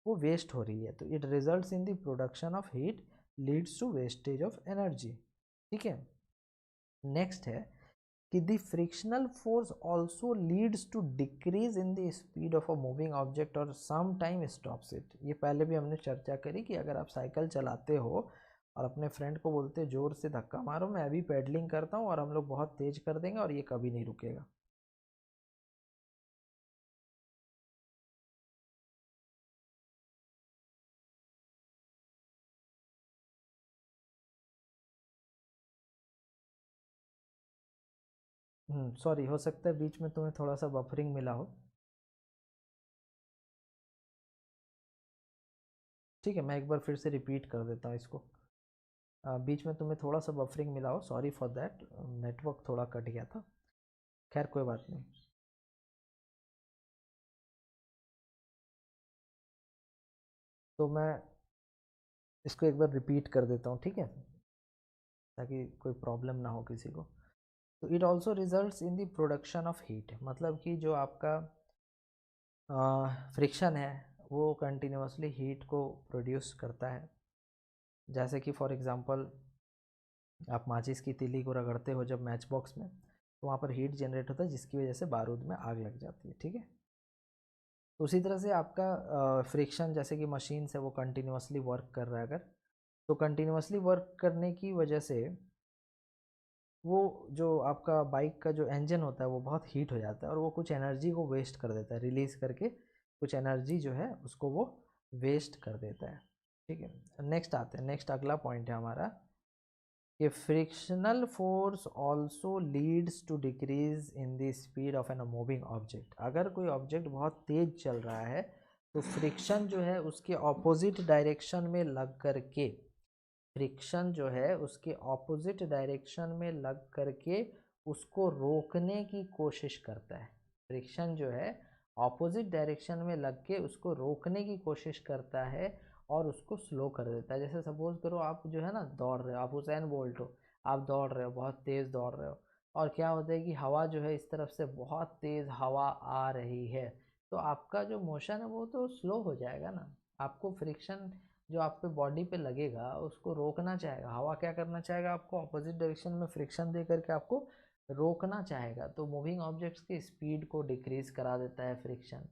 वो वेस्ट हो रही है। तो it results in the production of heat leads to wastage of energy. ठीक है, नेक्स्ट है कि the frictional force also leads to decrease in the speed of a moving object और सम टाइम स्टॉप्स इट। ये पहले भी हमने चर्चा करी कि अगर आप साइकिल चलाते हो और अपने फ्रेंड को बोलते हो जोर से धक्का मारो, मैं अभी पेडलिंग करता हूँ और हम लोग बहुत तेज कर देंगे और ये कभी नहीं रुकेगा। सॉरी, हो सकता है बीच में तुम्हें थोड़ा सा बफरिंग मिला हो। ठीक है, मैं एक बार फिर से रिपीट कर देता हूँ इसको। बीच में तुम्हें थोड़ा सा बफरिंग मिला हो, सॉरी फॉर दैट, नेटवर्क थोड़ा कट गया था। खैर कोई बात नहीं। तो मैं इसको एक बार रिपीट कर देता हूँ, ठीक है, ताकि कोई प्रॉब्लम ना हो किसी को। तो it also results in the production of heat, मतलब कि जो आपका फ्रिक्शन है वो कंटिन्यूअसली हीट को प्रोड्यूस करता है। जैसे कि फॉर एग्जांपल आप माचिस की तीली को रगड़ते हो जब मैच बॉक्स में, तो वहाँ पर हीट जनरेट होता है जिसकी वजह से बारूद में आग लग जाती है। ठीक है, तो उसी तरह से आपका फ्रिक्शन जैसे कि मशीन से वो कंटिन्यूअसली वर्क कर रहा है अगर, तो कंटिन्यूअसली वर्क करने की वजह से वो जो आपका बाइक का जो इंजन होता है वो बहुत हीट हो जाता है और वो कुछ एनर्जी को वेस्ट कर देता है, रिलीज़ करके कुछ एनर्जी जो है उसको वो वेस्ट कर देता है। ठीक है, नेक्स्ट आते हैं, नेक्स्ट अगला पॉइंट है हमारा कि frictional force also leads to decrease in the speed of an moving object. अगर कोई ऑब्जेक्ट बहुत तेज चल रहा है तो फ्रिक्शन जो है उसके ऑपोजिट डायरेक्शन में लग करके, फ्रिक्शन जो है उसके ऑपोजिट डायरेक्शन में लग करके उसको रोकने की कोशिश करता है। फ्रिक्शन जो है ऑपोजिट डायरेक्शन में लग के उसको रोकने की कोशिश करता है और उसको स्लो कर देता है। जैसे सपोज करो आप जो है ना दौड़ रहे हो, आप हुसैन बोल्ट हो, आप दौड़ रहे हो, बहुत तेज़ दौड़ रहे हो, और क्या होता है कि हवा जो है इस तरफ से बहुत तेज़ हवा आ रही है, तो आपका जो मोशन है वो तो स्लो हो जाएगा ना। आपको फ्रिक्शन जो आपके बॉडी पे लगेगा उसको रोकना चाहेगा, हवा क्या करना चाहेगा, आपको अपोजिट डायरेक्शन में फ्रिक्शन दे करके आपको रोकना चाहेगा। तो मूविंग ऑब्जेक्ट्स की स्पीड को डिक्रीज करा देता है फ्रिक्शन।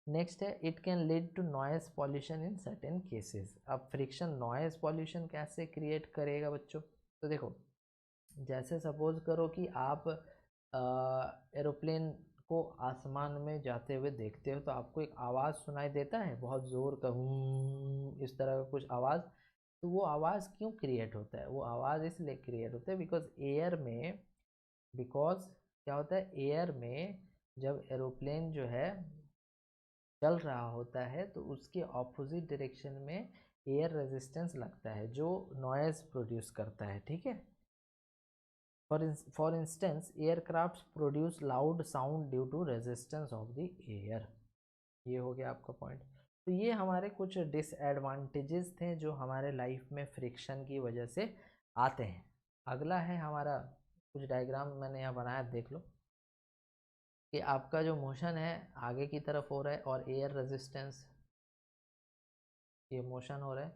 नेक्स्ट है it can lead to noise pollution in certain cases. अब फ्रिक्शन नॉइज पॉल्यूशन कैसे क्रिएट करेगा बच्चों? तो देखो, जैसे सपोज करो कि आप एरोप्लेन को आसमान में जाते हुए देखते हो तो आपको एक आवाज़ सुनाई देता है बहुत ज़ोर का, इस तरह का कुछ आवाज़। तो वो आवाज़ क्यों क्रिएट होता है? वो आवाज़ इसलिए क्रिएट होता है बिकॉज क्या होता है, एयर में जब एरोप्लेन जो है चल रहा होता है तो उसके ऑपोजिट डायरेक्शन में एयर रेजिस्टेंस लगता है जो नॉइज प्रोड्यूस करता है, ठीक है। For instance aircraft produce loud sound due to resistance of the air. ये हो गया आपका पॉइंट। तो ये हमारे कुछ डिसएडवांटेजेस थे जो हमारे लाइफ में फ्रिक्शन की वजह से आते हैं। अगला है हमारा, कुछ डायग्राम मैंने यहाँ बनाया, देख लो कि आपका जो मोशन है आगे की तरफ हो रहा है और एयर रेजिस्टेंस, ये मोशन हो रहा है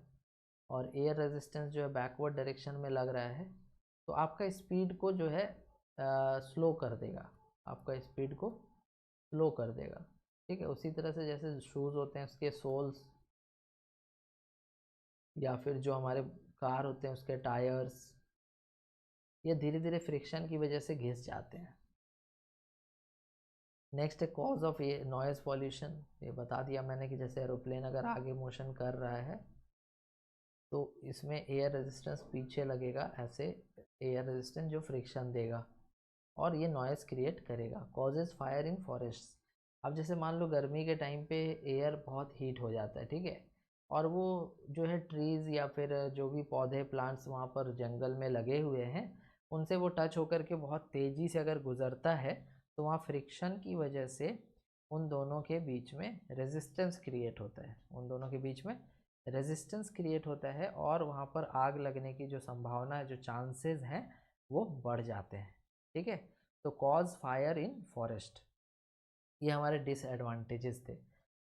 और एयर रेजिस्टेंस जो है बैकवर्ड डायरेक्शन में लग रहा है, तो आपका स्पीड को जो है स्लो कर देगा, आपका स्पीड को स्लो कर देगा, ठीक है। उसी तरह से जैसे शूज़ होते हैं उसके सोल्स, या फिर जो हमारे कार होते हैं उसके टायर्स, ये धीरे धीरे फ्रिक्शन की वजह से घिस जाते हैं। नेक्स्ट है कॉज ऑफ ये नॉइज़ पॉल्यूशन, ये बता दिया मैंने कि जैसे एरोप्लेन अगर आगे मोशन कर रहा है तो इसमें एयर रेजिस्टेंस पीछे लगेगा, ऐसे एयर रेजिस्टेंस जो फ्रिक्शन देगा और ये नॉइज़ क्रिएट करेगा। कॉजेज फायर इन फॉरेस्ट, अब जैसे मान लो गर्मी के टाइम पे एयर बहुत हीट हो जाता है, ठीक है, और वो जो है ट्रीज़ या फिर जो भी पौधे प्लांट्स वहाँ पर जंगल में लगे हुए हैं उनसे वो टच होकर के बहुत तेज़ी से अगर गुज़रता है तो वहाँ फ्रिक्शन की वजह से उन दोनों के बीच में रेजिस्टेंस क्रिएट होता है, उन दोनों के बीच में रेजिस्टेंस क्रिएट होता है और वहाँ पर आग लगने की जो संभावना है, जो चांसेस हैं वो बढ़ जाते हैं, ठीक है। तो कॉज फायर इन फॉरेस्ट, ये हमारे डिसएडवांटेजेस थे।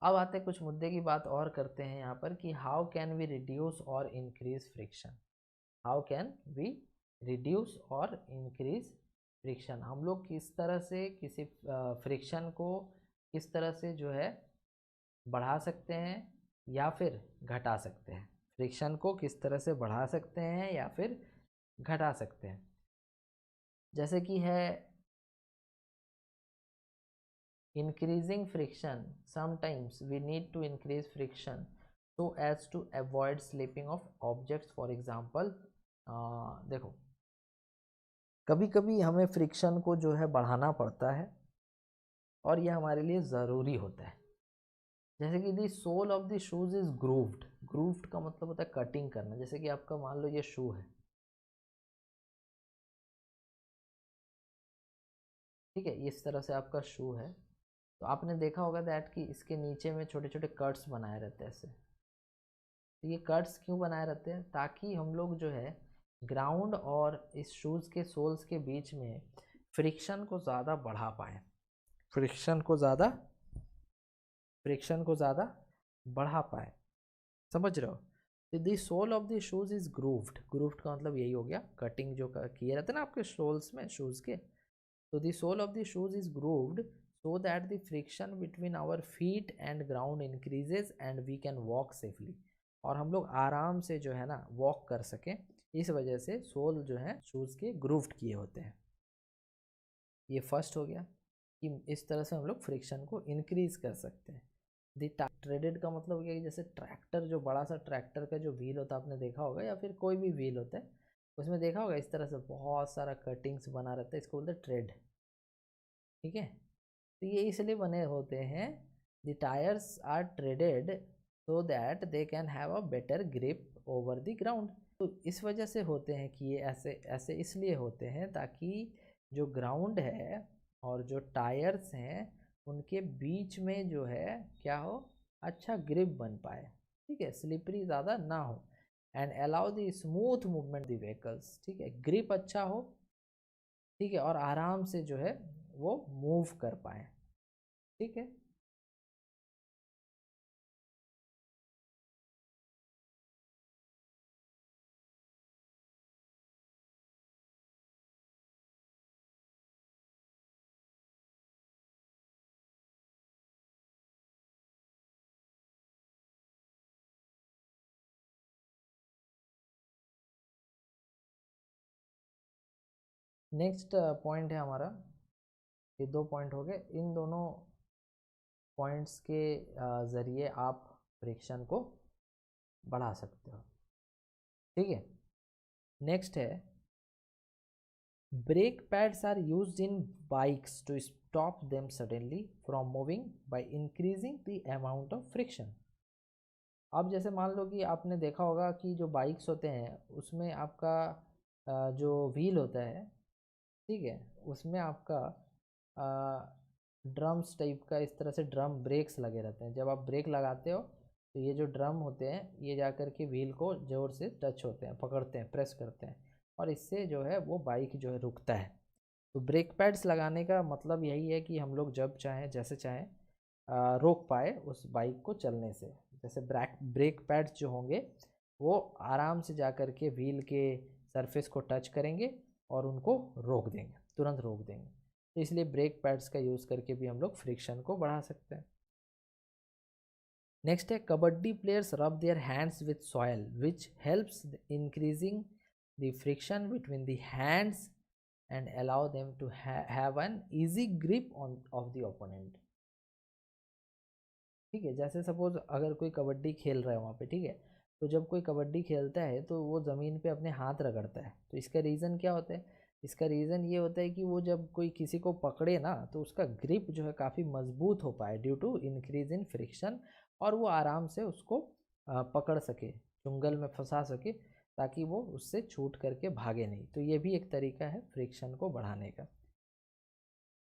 अब आते हैं कुछ मुद्दे की बात और करते हैं यहाँ पर कि हाउ कैन वी रिड्यूस और increase friction, how can we reduce और इंक्रीज फ्रिक्शन, हम लोग किस तरह से किसी फ्रिक्शन को किस तरह से जो है बढ़ा सकते हैं या फिर घटा सकते हैं, फ्रिक्शन को किस तरह से बढ़ा सकते हैं या फिर घटा सकते हैं। जैसे कि है increasing friction, sometimes we need to increase friction so as to avoid slipping of objects, for example देखो कभी कभी हमें फ्रिक्शन को जो है बढ़ाना पड़ता है और यह हमारे लिए ज़रूरी होता है। जैसे कि the sole of the shoes is grooved, grooved का मतलब होता है कटिंग करना। जैसे कि आपका मान लो ये शू है, ठीक है, इस तरह से आपका शू है, तो आपने देखा होगा दैट कि इसके नीचे में छोटे छोटे कट्स बनाए रहते हैं ऐसे। तो ये कट्स क्यों बनाए रहते हैं, ताकि हम लोग जो है ग्राउंड और इस शूज़ के सोल्स के बीच में फ्रिक्शन को ज़्यादा बढ़ा पाए, फ्रिक्शन को ज़्यादा फ्रिक्शन को ज़्यादा बढ़ा पाए, समझ रहे हो। तो the sole of the shoes is grooved, grooved का मतलब यही हो गया कटिंग जो किए रहते हैं ना आपके सोल्स में शूज़ के। तो the sole of the shoes is grooved so that the friction between our feet and ground increases and we can walk safely, और हम लोग आराम से जो है ना वॉक कर सकें, इस वजह से सोल जो है शूज़ के ग्रूव्ड किए होते हैं। ये फर्स्ट हो गया कि इस तरह से हम लोग फ्रिक्शन को इंक्रीज कर सकते हैं। दी ट्रेडेड का मतलब हो गया कि जैसे ट्रैक्टर, जो बड़ा सा ट्रैक्टर का जो व्हील होता है आपने देखा होगा, या फिर कोई भी व्हील होता है उसमें देखा होगा इस तरह से बहुत सारा कटिंग्स बना रहता है, इसको बोलते हैं ट्रेड, ठीक है। तो ये इसलिए बने होते हैं, the tyres are treaded so that they can have a better grip over the ground. तो इस वजह से होते हैं कि ये ऐसे ऐसे इसलिए होते हैं ताकि जो ग्राउंड है और जो टायर्स हैं उनके बीच में जो है क्या हो, अच्छा ग्रिप बन पाए, ठीक है, स्लिपरी ज़्यादा ना हो, and allow the smooth movement the vehicles, ठीक है, ग्रिप अच्छा हो, ठीक है, और आराम से जो है वो मूव कर पाए, ठीक है। नेक्स्ट पॉइंट है हमारा, ये दो पॉइंट हो गए, इन दोनों पॉइंट्स के ज़रिए आप फ्रिक्शन को बढ़ा सकते हो, ठीक है। नेक्स्ट है Brake pads are used in bikes to stop them suddenly from moving by increasing the amount of friction. अब जैसे मान लो कि आपने देखा होगा कि जो बाइक्स होते हैं उसमें आपका जो व्हील होता है, ठीक है, उसमें आपका ड्रम्स टाइप का इस तरह से ड्रम ब्रेक्स लगे रहते हैं। जब आप ब्रेक लगाते हो तो ये जो ड्रम होते हैं ये जाकर के व्हील को ज़ोर से टच होते हैं, पकड़ते हैं, प्रेस करते हैं, और इससे जो है वो बाइक जो है रुकता है। तो ब्रेक पैड्स लगाने का मतलब यही है कि हम लोग जब चाहें जैसे चाहें रोक पाए उस बाइक को चलने से। जैसे ब्रेक पैड्स जो होंगे वो आराम से जा कर के व्हील के सरफेस को टच करेंगे और उनको रोक देंगे, तुरंत रोक देंगे। तो इसलिए ब्रेक पैड्स का यूज़ करके भी हम लोग फ्रिक्शन को बढ़ा सकते हैं। नेक्स्ट है kabaddi players rub their hands with soil which helps increasing the friction between the hands and allow them to have an easy grip on of the opponent. ठीक है, जैसे सपोज अगर कोई कबड्डी खेल रहा है वहाँ पे, ठीक है, तो जब कोई कबड्डी खेलता है तो वो ज़मीन पे अपने हाथ रगड़ता है। तो इसका रीज़न क्या होता है? इसका रीज़न ये होता है कि वो जब कोई किसी को पकड़े ना तो उसका ग्रिप जो है काफ़ी मजबूत हो पाए due to increase in friction, और वो आराम से उसको पकड़ सके, चुंगल में फंसा सके, ताकि वो उससे छूट करके भागे नहीं। तो ये भी एक तरीका है फ्रिक्शन को बढ़ाने का।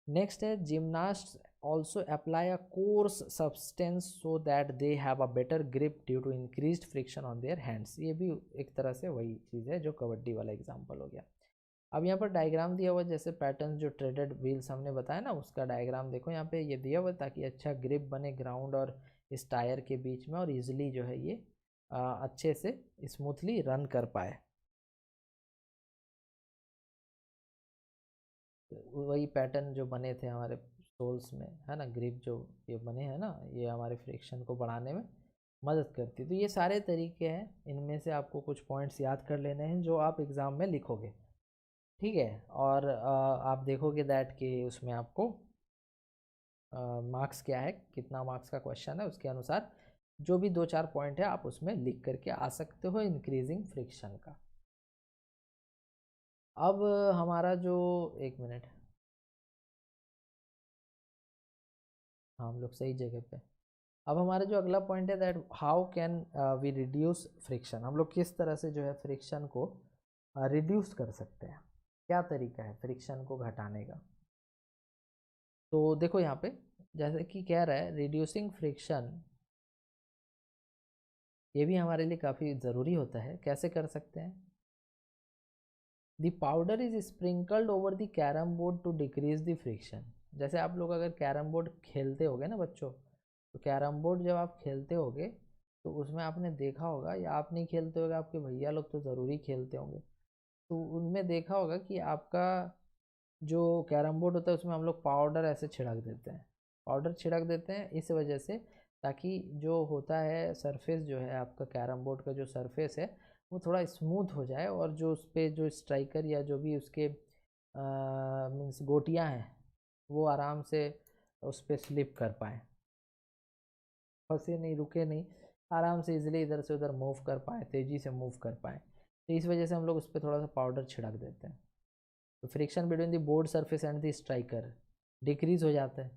नेक्स्ट है gymnast also apply a coarse substance so that they have a better grip due to increased friction on their hands। ये भी एक तरह से वही चीज़ है जो कबड्डी वाला एग्जांपल हो गया। अब यहाँ पर डायग्राम दिया हुआ, जैसे पैटर्न जो ट्रेडेड व्हील्स हमने बताया ना उसका डायग्राम देखो यहाँ पे ये दिया हुआ, ताकि अच्छा ग्रिप बने ग्राउंड और इस टायर के बीच में, और ईजिली जो है ये अच्छे से स्मूथली रन कर पाए। वही पैटर्न जो बने थे हमारे सोल्स में, है ना, ग्रिप जो ये बने हैं ना, ये हमारे फ्रिक्शन को बढ़ाने में मदद करती है। तो ये सारे तरीके हैं, इनमें से आपको कुछ पॉइंट्स याद कर लेने हैं जो आप एग्ज़ाम में लिखोगे, ठीक है। और आप देखोगे दैट कि उसमें आपको मार्क्स क्या है, कितना मार्क्स का क्वेश्चन है, उसके अनुसार जो भी 2-4 पॉइंट है आप उसमें लिख करके आ सकते हो इंक्रीजिंग फ्रिक्शन का। अब हमारा जो, एक मिनट, हाँ हम लोग सही जगह पे। अब हमारा जो अगला पॉइंट है that how can we reduce friction. हम लोग किस तरह से जो है फ्रिक्शन को रिड्यूस कर सकते हैं, क्या तरीका है फ्रिक्शन को घटाने का। तो देखो यहाँ पे जैसे कि कह रहा है रिड्यूसिंग फ्रिक्शन, ये भी हमारे लिए काफ़ी ज़रूरी होता है। कैसे कर सकते हैं? The powder is sprinkled over the carrom board to decrease the friction. जैसे आप लोग अगर कैरम बोर्ड खेलते होगे ना बच्चों, तो कैरम बोर्ड जब आप खेलते होगे तो उसमें आपने देखा होगा, या आप नहीं खेलते होगे, आपके भैया लोग तो ज़रूरी खेलते होंगे, तो उनमें देखा होगा कि आपका जो कैरम बोर्ड होता है उसमें हम लोग पाउडर ऐसे छिड़क देते हैं, पाउडर छिड़क देते हैं इस वजह से, ताकि जो होता है सरफेस जो है आपका कैरम बोर्ड का जो सरफेस है वो थोड़ा स्मूथ हो जाए, और जो उस पर जो स्ट्राइकर या जो भी उसके मीन्स गोटियां हैं वो आराम से उस पर स्लिप कर पाए, फंसे नहीं, रुके नहीं, आराम से इजीली इधर से उधर मूव कर पाए, तेज़ी से मूव कर पाए। तो इस वजह से हम लोग उस पर थोड़ा सा पाउडर छिड़क देते हैं। तो friction between the board surface and the striker decrease हो जाता है,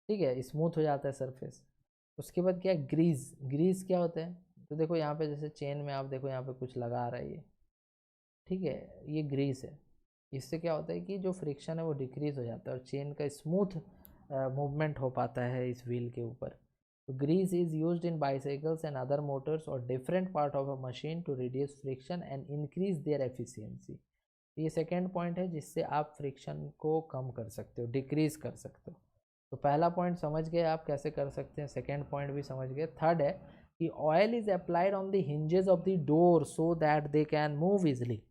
ठीक है, स्मूथ हो जाता है सरफेस। उसके बाद क्या है, ग्रीज। ग्रीज क्या होता है? तो देखो यहाँ पे जैसे चेन में आप देखो यहाँ पे कुछ लगा रहा है ये, ठीक है, ये ग्रीस है। इससे क्या होता है कि जो फ्रिक्शन है वो डिक्रीज हो जाता है और चेन का स्मूथ मूवमेंट हो पाता है इस व्हील के ऊपर। तो grease is used in bicycles and other motors और different part of a machine to reduce friction and increase their efficiency. ये सेकेंड पॉइंट है जिससे आप फ्रिक्शन को कम कर सकते हो, डिक्रीज कर सकते हो। तो पहला पॉइंट समझ गए आप कैसे कर सकते हैं, सेकेंड पॉइंट भी समझ गए। थर्ड है कि oil is applied on the hinges of the door so that they can move easily.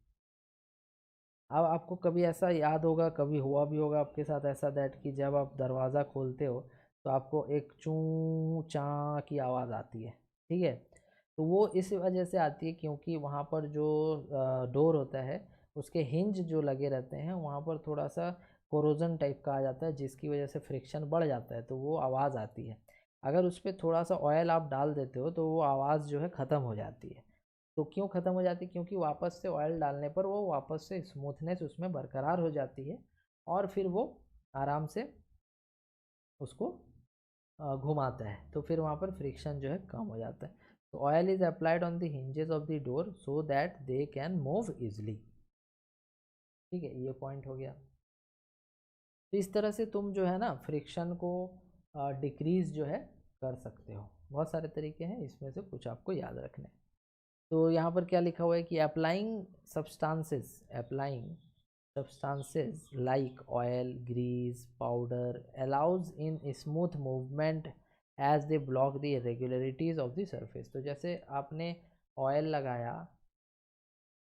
अब आपको कभी ऐसा याद होगा, कभी हुआ भी होगा आपके साथ ऐसा, दैट कि जब आप दरवाज़ा खोलते हो तो आपको एक चूँ चा की आवाज़ आती है, ठीक है। तो वो इस वजह से आती है क्योंकि वहाँ पर जो डोर होता है उसके हिंज जो लगे रहते हैं वहाँ पर थोड़ा सा कोरोजन टाइप का आ जाता है, जिसकी वजह से फ्रिक्शन बढ़ जाता है, तो वो आवाज़ आती है। अगर उस पर थोड़ा सा ऑयल आप डाल देते हो तो वो आवाज़ जो है ख़त्म हो जाती है। तो क्यों ख़त्म हो जाती है? क्योंकि वापस से ऑयल डालने पर वो वापस से स्मूथनेस उसमें बरकरार हो जाती है और फिर वो आराम से उसको घुमाता है, तो फिर वहाँ पर फ्रिक्शन जो है कम हो जाता है। तो oil is applied on the hinges of the door so that they can move easily. ठीक है, ये पॉइंट हो गया। तो इस तरह से तुम जो है ना फ्रिक्शन को डिक्रीज जो है कर सकते हो। बहुत सारे तरीके हैं, इसमें से कुछ आपको याद रखने। तो यहाँ पर क्या लिखा हुआ है कि applying substances like oil, grease, powder allows in smooth movement as they block the irregularities of the surface। तो जैसे आपने ऑयल लगाया,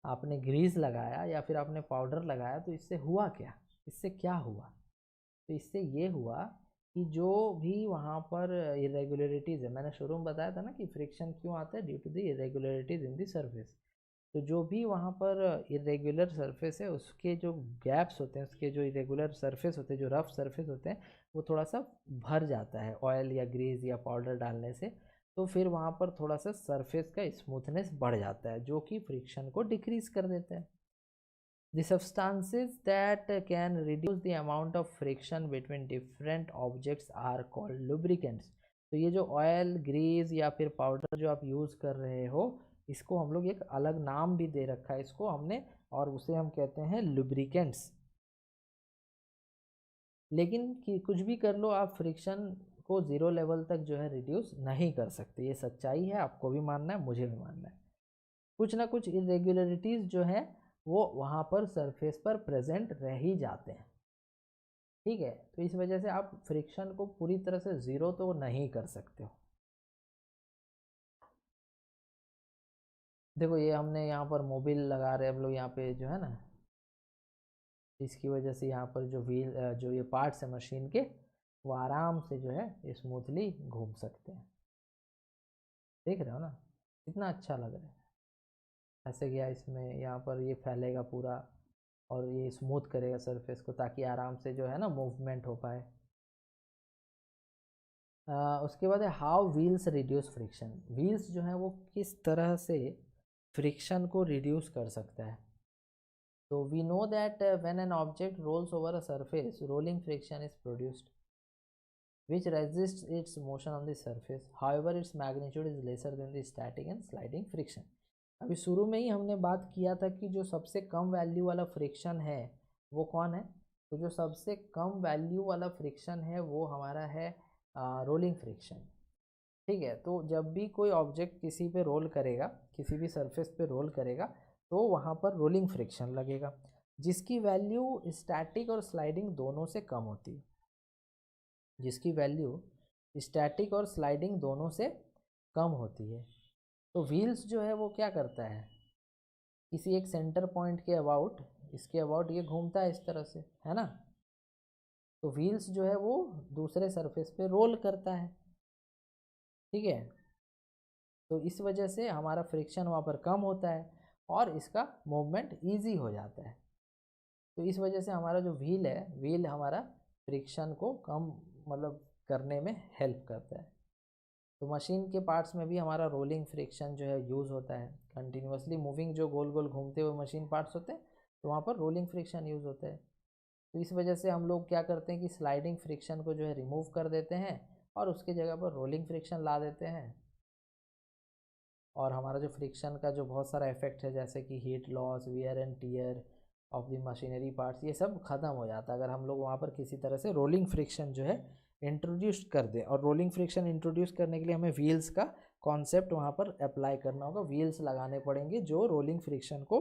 आपने ग्रीस लगाया या फिर आपने पाउडर लगाया, तो इससे हुआ क्या? इससे क्या हुआ? तो इससे ये हुआ कि जो भी वहाँ पर इरेगुलरिटीज़ है, मैंने शुरू में बताया था ना कि फ्रिक्शन क्यों आता है, due to the irregularities in the surface. तो जो भी वहाँ पर इरेगुलर सरफेस है, उसके जो गैप्स होते हैं, उसके जो इरेगुलर सरफेस होते हैं, जो रफ सरफेस होते हैं, वो थोड़ा सा भर जाता है ऑयल या ग्रीस या पाउडर डालने से। तो फिर वहाँ पर थोड़ा सा सरफेस का स्मूथनेस बढ़ जाता है, जो कि फ्रिक्शन को डिक्रीज कर देता है। The substances that can reduce the amount of friction between different objects are called lubricants। तो ये जो ऑयल, ग्रीस या फिर पाउडर जो आप यूज़ कर रहे हो, इसको हम लोग एक अलग नाम भी दे रखा है इसको हमने, और उसे हम कहते हैं लुब्रिकेंट्स। लेकिन कि कुछ भी कर लो, आप फ्रिक्शन को ज़ीरो लेवल तक जो है रिड्यूस नहीं कर सकते। ये सच्चाई है, आपको भी मानना है, मुझे भी मानना है। कुछ ना कुछ इरेगुलरिटीज़ जो है वो वहाँ पर सरफेस पर प्रेजेंट रह ही जाते हैं। ठीक है, तो इस वजह से आप फ्रिक्शन को पूरी तरह से ज़ीरो तो नहीं कर सकते हो। देखो, ये हमने यहाँ पर मोबिल लगा रहे हैं हम लोग यहाँ पे जो है ना, इसकी वजह से यहाँ पर जो व्हील जो ये पार्ट्स है मशीन के, वो आराम से जो है स्मूथली घूम सकते हैं। देख रहे हो ना कितना अच्छा लग रहा है। ऐसे गया इसमें, यहाँ पर ये फैलेगा पूरा और ये स्मूथ करेगा सरफेस को, ताकि आराम से जो है ना मूवमेंट हो पाए। उसके बाद है how wheels reduce friction. Wheels जो है वो किस तरह से फ्रिक्शन को रिड्यूस कर सकता है। तो we know that when an object rolls over a surface, rolling friction is produced which resists its motion on the surface, however its magnitude is lesser than the static and sliding friction। अभी शुरू में ही हमने बात किया था कि जो सबसे कम वैल्यू वाला फ्रिक्शन है वो कौन है। तो जो सबसे कम वैल्यू वाला फ्रिक्शन है वो हमारा है रोलिंग फ्रिक्शन। ठीक है, तो जब भी कोई ऑब्जेक्ट किसी पे रोल करेगा, किसी भी सरफेस पे रोल करेगा, तो वहाँ पर रोलिंग फ्रिक्शन लगेगा, जिसकी वैल्यू स्टैटिक और स्लाइडिंग दोनों से कम होती है। जिसकी वैल्यू स्टैटिक और स्लाइडिंग दोनों से कम होती है। तो व्हील्स जो है वो क्या करता है, किसी एक सेंटर पॉइंट के अबाउट, इसके अबाउट ये घूमता है इस तरह से, है ना। तो व्हील्स जो है वो दूसरे सरफेस पे रोल करता है। ठीक है, तो इस वजह से हमारा फ्रिक्शन वहाँ पर कम होता है और इसका मूवमेंट ईजी हो जाता है। तो इस वजह से हमारा जो व्हील है, व्हील हमारा फ्रिक्शन को कम मतलब करने में हेल्प करता है। तो मशीन के पार्ट्स में भी हमारा रोलिंग फ्रिक्शन जो है यूज़ होता है। कंटिन्यूसली मूविंग जो गोल गोल घूमते हुए मशीन पार्ट्स होते हैं, तो वहाँ पर रोलिंग फ्रिक्शन यूज़ होता है। तो इस वजह से हम लोग क्या करते हैं कि स्लाइडिंग फ्रिक्शन को जो है रिमूव कर देते हैं और उसके जगह पर रोलिंग फ्रिक्शन ला देते हैं। और हमारा जो फ्रिक्शन का जो बहुत सारा इफेक्ट है, जैसे कि heat loss, wear and tear of the machinery parts, ये सब ख़त्म हो जाता है अगर हम लोग वहाँ पर किसी तरह से रोलिंग फ्रिक्शन जो है इंट्रोड्यूस कर दें। और रोलिंग फ्रिक्शन इंट्रोड्यूस करने के लिए हमें व्हील्स का कॉन्सेप्ट वहाँ पर अप्लाई करना होगा। व्हील्स लगाने पड़ेंगे जो रोलिंग फ्रिक्शन को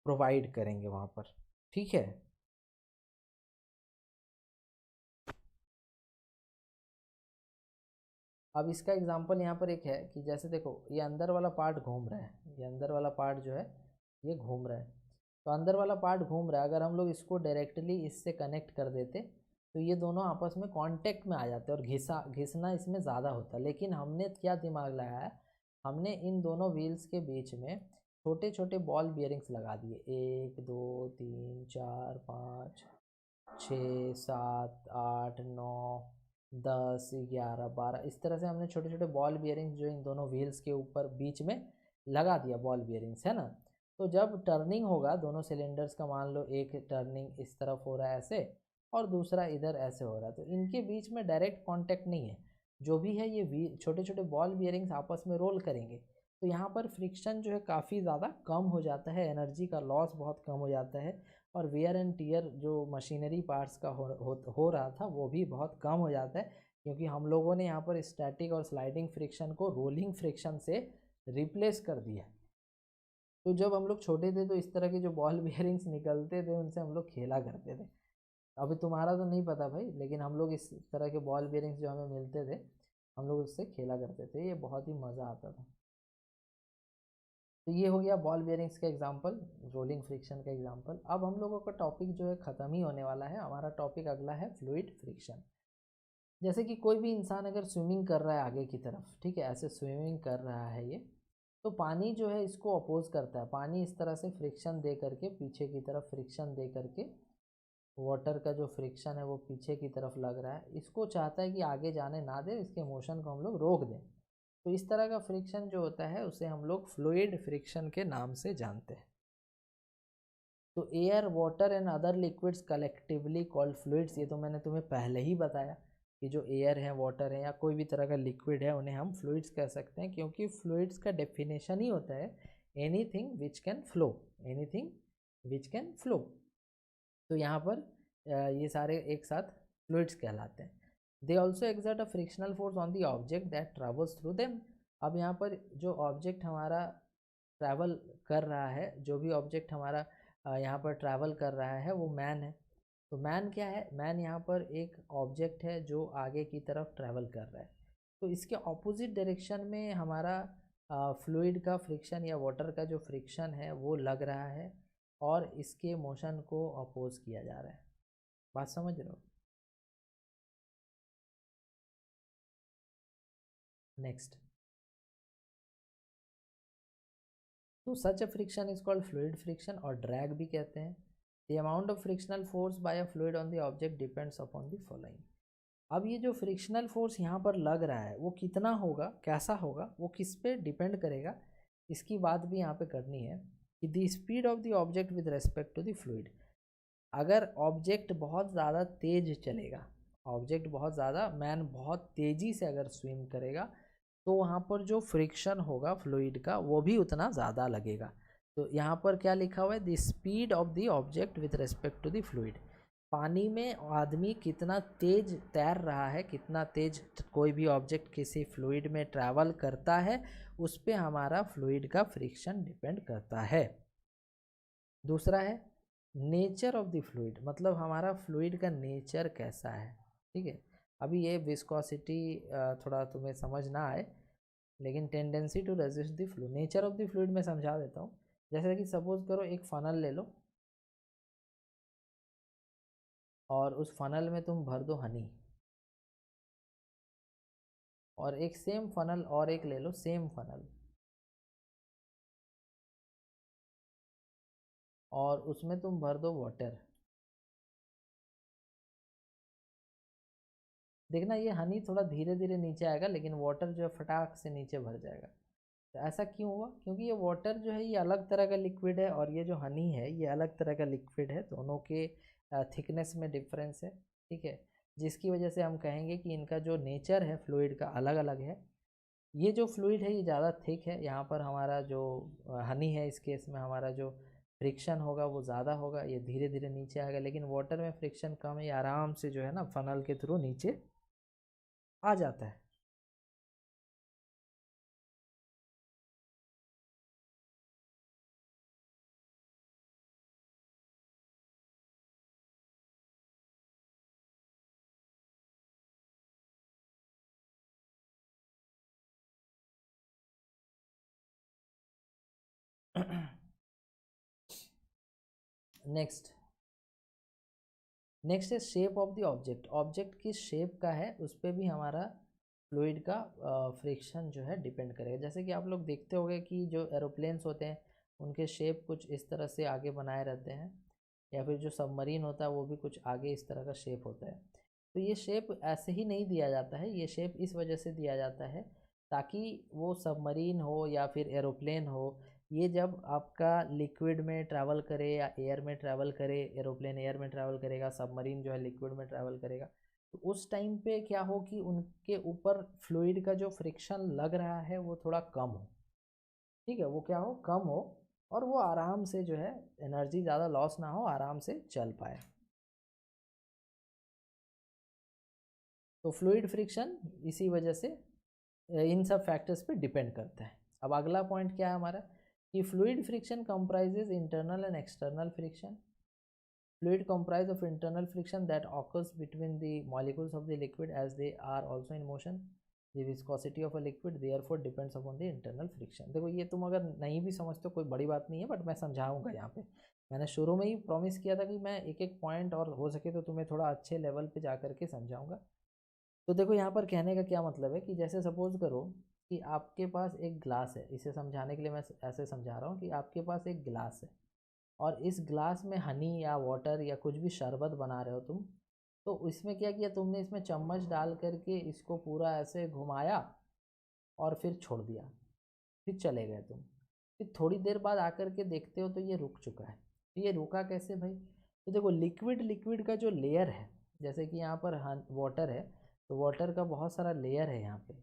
प्रोवाइड करेंगे वहाँ पर। ठीक है, अब इसका एग्जांपल यहाँ पर एक है कि जैसे देखो, ये अंदर वाला पार्ट घूम रहा है, ये अंदर वाला पार्ट जो है ये घूम रहा है। तो अंदर वाला पार्ट घूम रहा है, अगर हम लोग इसको डायरेक्टली इससे कनेक्ट कर देते तो ये दोनों आपस में कांटेक्ट में आ जाते और घिसना इसमें ज़्यादा होता। लेकिन हमने क्या दिमाग लगाया, हमने इन दोनों व्हील्स के बीच में छोटे छोटे बॉल बियरिंग्स लगा दिए, 1 2 3 4 5 6 7 8 9 10 11 12, इस तरह से हमने छोटे छोटे बॉल बियरिंग्स जो इन दोनों व्हील्स के ऊपर बीच में लगा दिया बॉल बियरिंग्स, है ना। तो जब टर्निंग होगा दोनों सिलेंडर्स का, मान लो एक टर्निंग इस तरफ हो रहा है ऐसे और दूसरा इधर ऐसे हो रहा है, तो इनके बीच में डायरेक्ट कांटेक्ट नहीं है, जो भी है ये छोटे छोटे बॉल बियरिंग्स आपस में रोल करेंगे, तो यहाँ पर फ्रिक्शन जो है काफ़ी ज़्यादा कम हो जाता है, एनर्जी का लॉस बहुत कम हो जाता है, और वेयर एंड टीयर जो मशीनरी पार्ट्स का हो रहा था वो भी बहुत कम हो जाता है, क्योंकि हम लोगों ने यहाँ पर स्टैटिक और स्लाइडिंग फ्रिक्शन को रोलिंग फ्रिक्शन से रिप्लेस कर दिया। तो जब हम लोग छोटे थे तो इस तरह के जो बॉल बियरिंग्स निकलते थे उनसे हम लोग खेला करते थे। अभी तुम्हारा तो नहीं पता भाई, लेकिन हम लोग इस तरह के बॉल बियरिंग्स जो हमें मिलते थे हम लोग उससे खेला करते थे, ये बहुत ही मज़ा आता था। तो ये हो गया बॉल बियरिंग्स का एग्जांपल, रोलिंग फ्रिक्शन का एग्जांपल। अब हम लोगों का टॉपिक जो है ख़त्म ही होने वाला है, हमारा टॉपिक अगला है फ्लूइड फ्रिक्शन। जैसे कि कोई भी इंसान अगर स्विमिंग कर रहा है आगे की तरफ, ठीक है, ऐसे स्विमिंग कर रहा है ये, तो पानी जो है इसको अपोज करता है, पानी इस तरह से फ्रिक्शन दे करके पीछे की तरफ फ्रिक्शन दे करके, वाटर का जो फ्रिक्शन है वो पीछे की तरफ लग रहा है, इसको चाहता है कि आगे जाने ना दे, इसके मोशन को हम लोग रोक दें। तो इस तरह का फ्रिक्शन जो होता है उसे हम लोग फ्लूइड फ्रिक्शन के नाम से जानते हैं। तो air, water and other liquids collectively called fluids, ये तो मैंने तुम्हें पहले ही बताया कि जो एयर है, वाटर है या कोई भी तरह का लिक्विड है उन्हें हम फ्लूइड्स कह सकते हैं, क्योंकि फ्लूइड्स का डेफिनेशन ही होता है anything which can flow, anything which can flow. तो यहाँ पर ये सारे एक साथ फ्लूइड्स कहलाते हैं। They also exert a frictional force on the object that travels through them. अब यहाँ पर जो ऑब्जेक्ट हमारा ट्रैवल कर रहा है, जो भी ऑब्जेक्ट हमारा यहाँ पर ट्रैवल कर रहा है वो मैन है। तो मैन क्या है, मैन यहाँ पर एक ऑब्जेक्ट है जो आगे की तरफ ट्रैवल कर रहा है, तो इसके ऑपोजिट डायरेक्शन में हमारा फ्लूइड का फ्रिक्शन या वाटर का जो फ्रिक्शन है वो लग रहा है और इसके मोशन को अपोज किया जा रहा है। बात समझ रहे हो। नेक्स्ट, तो such a friction is called fluid friction और ड्रैग भी कहते हैं। The amount of frictional force by a fluid on the object depends upon the following. अब ये जो फ्रिक्शनल फोर्स यहाँ पर लग रहा है वो कितना होगा, कैसा होगा, वो किस पे डिपेंड करेगा, इसकी बात भी यहाँ पे करनी है कि the speed of the object with respect to the fluid. अगर ऑब्जेक्ट बहुत ज़्यादा तेज चलेगा, ऑब्जेक्ट बहुत ज़्यादा, मैन बहुत तेज़ी से अगर स्विम करेगा, तो वहाँ पर जो फ्रिक्शन होगा फ्लूइड का वो भी उतना ज़्यादा लगेगा। तो यहाँ पर क्या लिखा हुआ है, the speed of the object with respect to the fluid. पानी में आदमी कितना तेज तैर रहा है, कितना तेज कोई भी ऑब्जेक्ट किसी फ्लूइड में ट्रैवल करता है, उस पर हमारा फ्लूइड का फ्रिक्शन डिपेंड करता है। दूसरा है नेचर ऑफ द फ्लूइड, मतलब हमारा फ्लूइड का नेचर कैसा है। ठीक है, अभी ये विस्कोसिटी थोड़ा तुम्हें समझ ना आए, लेकिन tendency to resist the flu, nature of the fluid मैं समझा देता हूँ। जैसे कि सपोज करो एक फनल ले लो और उस फनल में तुम भर दो हनी, और एक सेम फनल और एक ले लो, सेम फनल, और उसमें तुम भर दो वाटर। देखना ये हनी थोड़ा धीरे धीरे नीचे आएगा, लेकिन वाटर जो है फटाक से नीचे भर जाएगा। तो ऐसा क्यों हुआ, क्योंकि ये वाटर जो है ये अलग तरह का लिक्विड है और ये जो हनी है ये अलग तरह का लिक्विड है, दोनों के थिकनेस में डिफरेंस है। ठीक है, जिसकी वजह से हम कहेंगे कि इनका जो नेचर है फ्लूइड का अलग अलग है। ये जो फ्लूइड है ये ज़्यादा थिक है, यहाँ पर हमारा जो हनी है इस केस में हमारा जो फ्रिक्शन होगा वो ज़्यादा होगा, ये धीरे धीरे नीचे आएगा, लेकिन वाटर में फ्रिक्शन कम है, ये आराम से जो है ना फनल के थ्रू नीचे आ जाता है। नेक्स्ट, नेक्स्ट है shape of the object. Object किस शेप का है उस पर भी हमारा फ्लूइड का फ्रिक्शन जो है डिपेंड करेगा। जैसे कि आप लोग देखते होंगे कि जो एरोप्लेन्स होते हैं उनके शेप कुछ इस तरह से आगे बनाए रहते हैं, या फिर जो सबमरीन होता है वो भी कुछ आगे इस तरह का शेप होता है। तो ये शेप ऐसे ही नहीं दिया जाता है, ये शेप इस वजह से दिया जाता है ताकि वो सबमरीन हो या फिर एरोप्लेन हो, ये जब आपका लिक्विड में ट्रैवल करे या एयर में ट्रैवल करे, एरोप्लेन एयर में ट्रैवल करेगा, सबमरीन जो है लिक्विड में ट्रैवल करेगा, तो उस टाइम पे क्या हो कि उनके ऊपर फ्लूइड का जो फ्रिक्शन लग रहा है वो थोड़ा कम हो। ठीक है, वो क्या हो, कम हो, और वो आराम से जो है एनर्जी ज़्यादा लॉस ना हो, आराम से चल पाए। तो फ्लूइड फ्रिक्शन इसी वजह से इन सब फैक्टर्स पे डिपेंड करता है। अब अगला पॉइंट क्या है हमारा कि fluid friction comprises internal and external friction. Fluid comprise of internal friction that occurs between the molecules of the liquid as they are also in motion. The viscosity of a liquid therefore depends upon the internal friction. देखो ये तुम अगर नहीं भी समझते कोई बड़ी बात नहीं है, बट मैं समझाऊंगा यहाँ पे। मैंने शुरू में ही प्रॉमिस किया था कि मैं एक एक पॉइंट और हो सके तो तुम्हें थोड़ा अच्छे लेवल पे जा करके समझाऊंगा। तो देखो यहाँ पर कहने का क्या मतलब है कि जैसे सपोज करो कि आपके पास एक ग्लास है, इसे समझाने के लिए मैं ऐसे समझा रहा हूँ कि आपके पास एक ग्लास है और इस ग्लास में हनी या वाटर या कुछ भी शरबत बना रहे हो तुम, तो इसमें क्या किया तुमने, इसमें चम्मच डाल करके इसको पूरा ऐसे घुमाया और फिर छोड़ दिया, फिर चले गए तुम। फिर थोड़ी देर बाद आकर के देखते हो तो ये रुक चुका है। तो ये रुका कैसे भाई? तो देखो लिक्विड लिक्विड का जो लेयर है, जैसे कि यहाँ पर वाटर है, तो वाटर का बहुत सारा लेयर है यहाँ पे।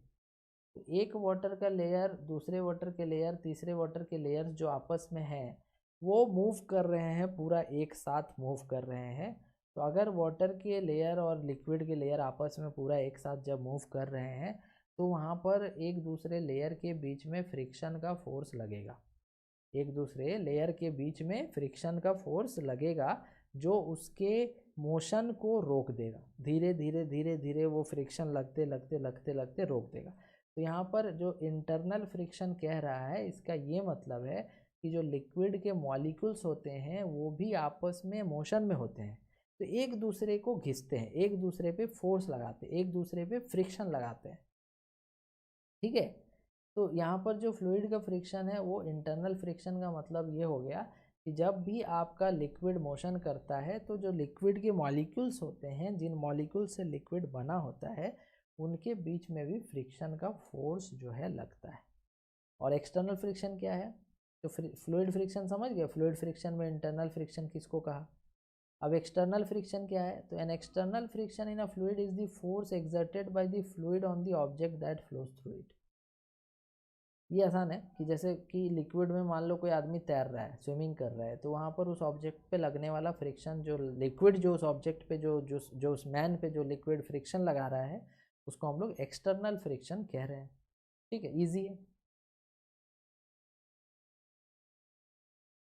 तो एक वाटर का लेयर, दूसरे वाटर के लेयर, तीसरे वाटर के लेयर जो आपस में हैं वो मूव कर रहे हैं, पूरा एक साथ मूव कर रहे हैं। तो अगर वाटर के लेयर और लिक्विड के लेयर आपस में पूरा एक साथ जब मूव कर रहे हैं तो वहाँ पर एक दूसरे लेयर के बीच में फ्रिक्शन का फोर्स लगेगा। एक दूसरे लेयर के बीच में फ्रिक्शन का फोर्स लगेगा जो उसके मोशन को रोक देगा। धीरे धीरे धीरे धीरे वो फ्रिक्शन लगते लगते लगते लगते रोक देगा। तो यहाँ पर जो इंटरनल फ्रिक्शन कह रहा है, इसका ये मतलब है कि जो लिक्विड के मॉलिक्यूल्स होते हैं वो भी आपस में मोशन में होते हैं, तो एक दूसरे को घिसते हैं, एक दूसरे पे फोर्स लगाते हैं, एक दूसरे पे फ्रिक्शन लगाते हैं। ठीक है, तो यहाँ पर जो फ्लूइड का फ्रिक्शन है वो इंटरनल फ्रिक्शन का मतलब ये हो गया कि जब भी आपका लिक्विड मोशन करता है तो जो लिक्विड के मॉलिक्यूल्स होते हैं, जिन मॉलिक्यूल से लिक्विड बना होता है, उनके बीच में भी फ्रिक्शन का फोर्स जो है लगता है। और एक्सटर्नल फ्रिक्शन क्या है? तो फ्लूइड फ्रिक्शन समझ गए, फ्लूइड फ्रिक्शन में इंटरनल फ्रिक्शन किसको कहा। अब एक्सटर्नल फ्रिक्शन क्या है? तो an external friction in a fluid is the force exerted by the fluid on the object that flows through it. ये आसान है कि जैसे कि लिक्विड में मान लो कोई आदमी तैर रहा है, स्विमिंग कर रहा है, तो वहाँ पर उस ऑब्जेक्ट पे लगने वाला फ्रिक्शन, जो लिक्विड जो उस ऑब्जेक्ट पे जो उस मैन पे जो लिक्विड फ्रिक्शन लगा रहा है, उसको हम लोग एक्सटर्नल फ्रिक्शन कह रहे हैं। ठीक है, ईजी है।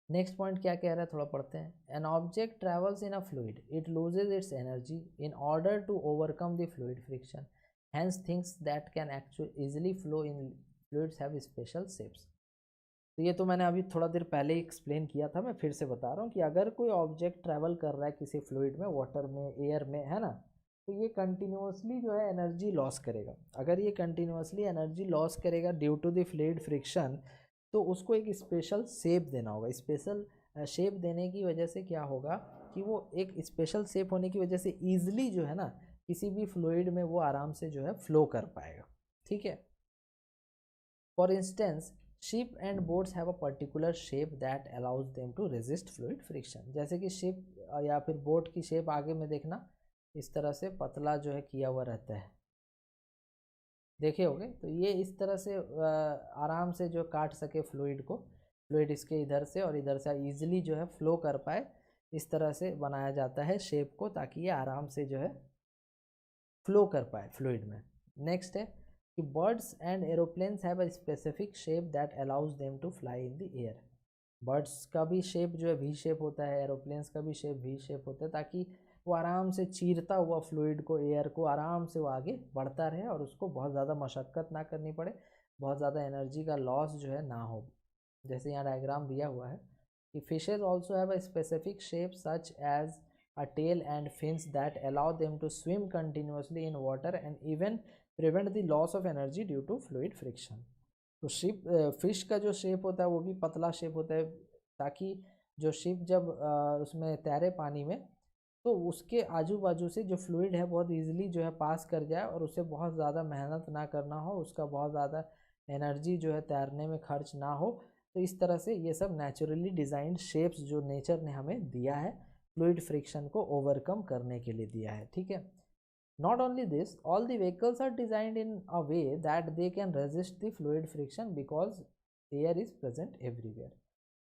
नेक्स्ट पॉइंट क्या कह रहा है, थोड़ा पढ़ते हैं। An object travels in a fluid, it loses its energy in order to overcome the fluid friction, hence things that can actually easily flow in fluids have special shapes. तो ये तो मैंने अभी थोड़ा देर पहले ही एक्सप्लेन किया था, मैं फिर से बता रहा हूँ कि अगर कोई ऑब्जेक्ट ट्रैवल कर रहा है किसी फ्लूइड में, वाटर में, एयर में, है ना, तो ये कंटिन्यूसली जो है एनर्जी लॉस करेगा। अगर ये कंटिन्यूसली एनर्जी लॉस करेगा due to the fluid friction, तो उसको एक स्पेशल शेप देना होगा। स्पेशल शेप देने की वजह से क्या होगा कि वो एक स्पेशल शेप होने की वजह से ईजिली जो है ना किसी भी फ्लूइड में वो आराम से जो है फ्लो कर पाएगा। ठीक है, for instance ship and boats have a particular shape that allows them to resist fluid friction. जैसे कि शिप या फिर बोट की शेप आगे में देखना, इस तरह से पतला जो है किया हुआ रहता है, देखे होगे। तो ये इस तरह से आराम से जो काट सके फ्लूइड को, फ्लूइड इसके इधर से और इधर से ईजिली जो है फ्लो कर पाए, इस तरह से बनाया जाता है शेप को, ताकि ये आराम से जो है फ्लो कर पाए फ्लूइड में। नेक्स्ट है कि birds and aeroplanes have a specific shape that allows them to fly in the air. Birds का भी शेप जो है वी शेप होता है, एरोप्लेन्स का भी शेप वी शेप होता है, ताकि वो आराम से चीरता हुआ फ्लूइड को, एयर को, आराम से वो आगे बढ़ता रहे और उसको बहुत ज़्यादा मशक्क़त ना करनी पड़े, बहुत ज़्यादा एनर्जी का लॉस जो है ना हो। जैसे यहाँ डायग्राम दिया हुआ है कि fishes also have a specific shape such as a tail and fins that allow them to swim continuously in water and even prevent the loss of energy due to fluid friction। तो ship fish का जो shape होता है वो भी पतला shape होता है, ताकि जो शिप जब उसमें तैरे पानी में तो उसके आजू बाजू से जो फ्लूइड है बहुत ईजिली जो है पास कर जाए और उसे बहुत ज़्यादा मेहनत ना करना हो, उसका बहुत ज़्यादा एनर्जी जो है तैरने में खर्च ना हो। तो इस तरह से ये सब नेचुरली डिज़ाइंड शेप्स जो नेचर ने हमें दिया है फ्लूइड फ्रिक्शन को ओवरकम करने के लिए दिया है, ठीक है। Not only this, all the vehicles are designed in a way that they can resist the fluid friction because air is present everywhere.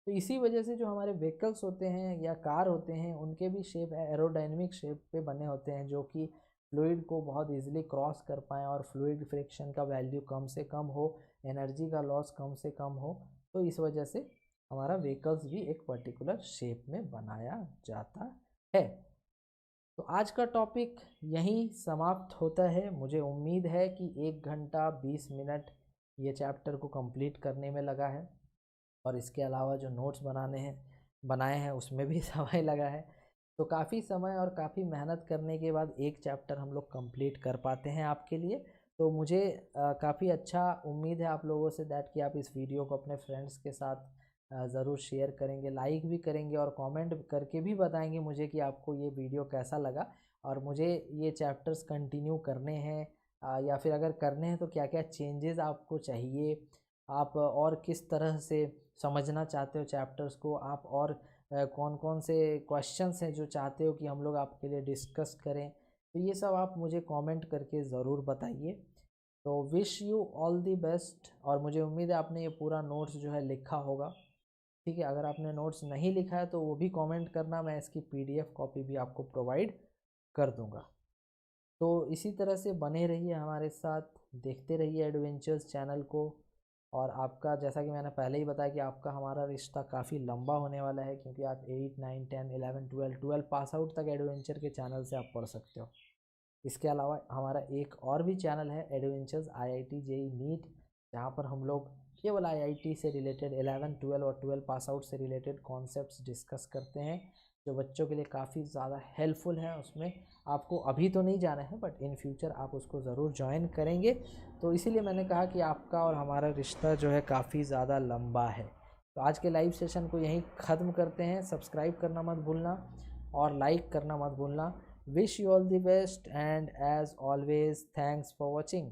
तो इसी वजह से जो हमारे व्हीकल्स होते हैं या कार होते हैं उनके भी शेप एरोडायनेमिक शेप पे बने होते हैं जो कि फ्लूइड को बहुत इजीली क्रॉस कर पाएँ और फ्लूइड फ्रिक्शन का वैल्यू कम से कम हो, एनर्जी का लॉस कम से कम हो। तो इस वजह से हमारा व्हीकल्स भी एक पर्टिकुलर शेप में बनाया जाता है। तो आज का टॉपिक यहीं समाप्त होता है। मुझे उम्मीद है कि 1 घंटा 20 मिनट ये चैप्टर को कंप्लीट करने में लगा है और इसके अलावा जो नोट्स बनाए हैं उसमें भी समय लगा है। तो काफ़ी समय और काफ़ी मेहनत करने के बाद एक चैप्टर हम लोग कंप्लीट कर पाते हैं आपके लिए। तो मुझे काफ़ी अच्छा उम्मीद है आप लोगों से दैट कि आप इस वीडियो को अपने फ्रेंड्स के साथ ज़रूर शेयर करेंगे, लाइक भी करेंगे और कमेंट करके भी बताएंगे मुझे कि आपको ये वीडियो कैसा लगा और मुझे ये चैप्टर्स कंटिन्यू करने हैं या फिर अगर करने हैं तो क्या क्या चेंजेस आपको चाहिए, आप और किस तरह से समझना चाहते हो चैप्टर्स को, आप और कौन कौन से क्वेश्चंस हैं जो चाहते हो कि हम लोग आपके लिए डिस्कस करें। तो ये सब आप मुझे कमेंट करके ज़रूर बताइए। तो wish you all the best और मुझे उम्मीद है आपने ये पूरा नोट्स जो है लिखा होगा, ठीक है। अगर आपने नोट्स नहीं लिखा है तो वो भी कमेंट करना, मैं इसकी पीडीएफ कॉपी भी आपको प्रोवाइड कर दूंगा। तो इसी तरह से बने रहिए हमारे साथ, देखते रहिए एडवेंचर्स चैनल को। और आपका जैसा कि मैंने पहले ही बताया कि आपका हमारा रिश्ता काफ़ी लंबा होने वाला है क्योंकि आप 8, 9, 10, 11, 12 पास आउट तक एडवेंचर के चैनल से आप पढ़ सकते हो। इसके अलावा हमारा एक और भी चैनल है एडवेंचर्स IIT JEE नीट, जहाँ पर हम लोग केवल IIT से रिलेटेड 11, 12 और 12 पास आउट से रिलेटेड कॉन्सेप्ट्स डिस्कस करते हैं जो बच्चों के लिए काफ़ी ज़्यादा हेल्पफुल है। उसमें आपको अभी तो नहीं जाना है बट इन फ्यूचर आप उसको ज़रूर ज्वाइन करेंगे। तो इसीलिए मैंने कहा कि आपका और हमारा रिश्ता जो है काफ़ी ज़्यादा लंबा है। तो आज के लाइव सेशन को यहीं ख़त्म करते हैं। सब्सक्राइब करना मत भूलना और लाइक करना मत भूलना। Wish you all the best and as always thanks for watching.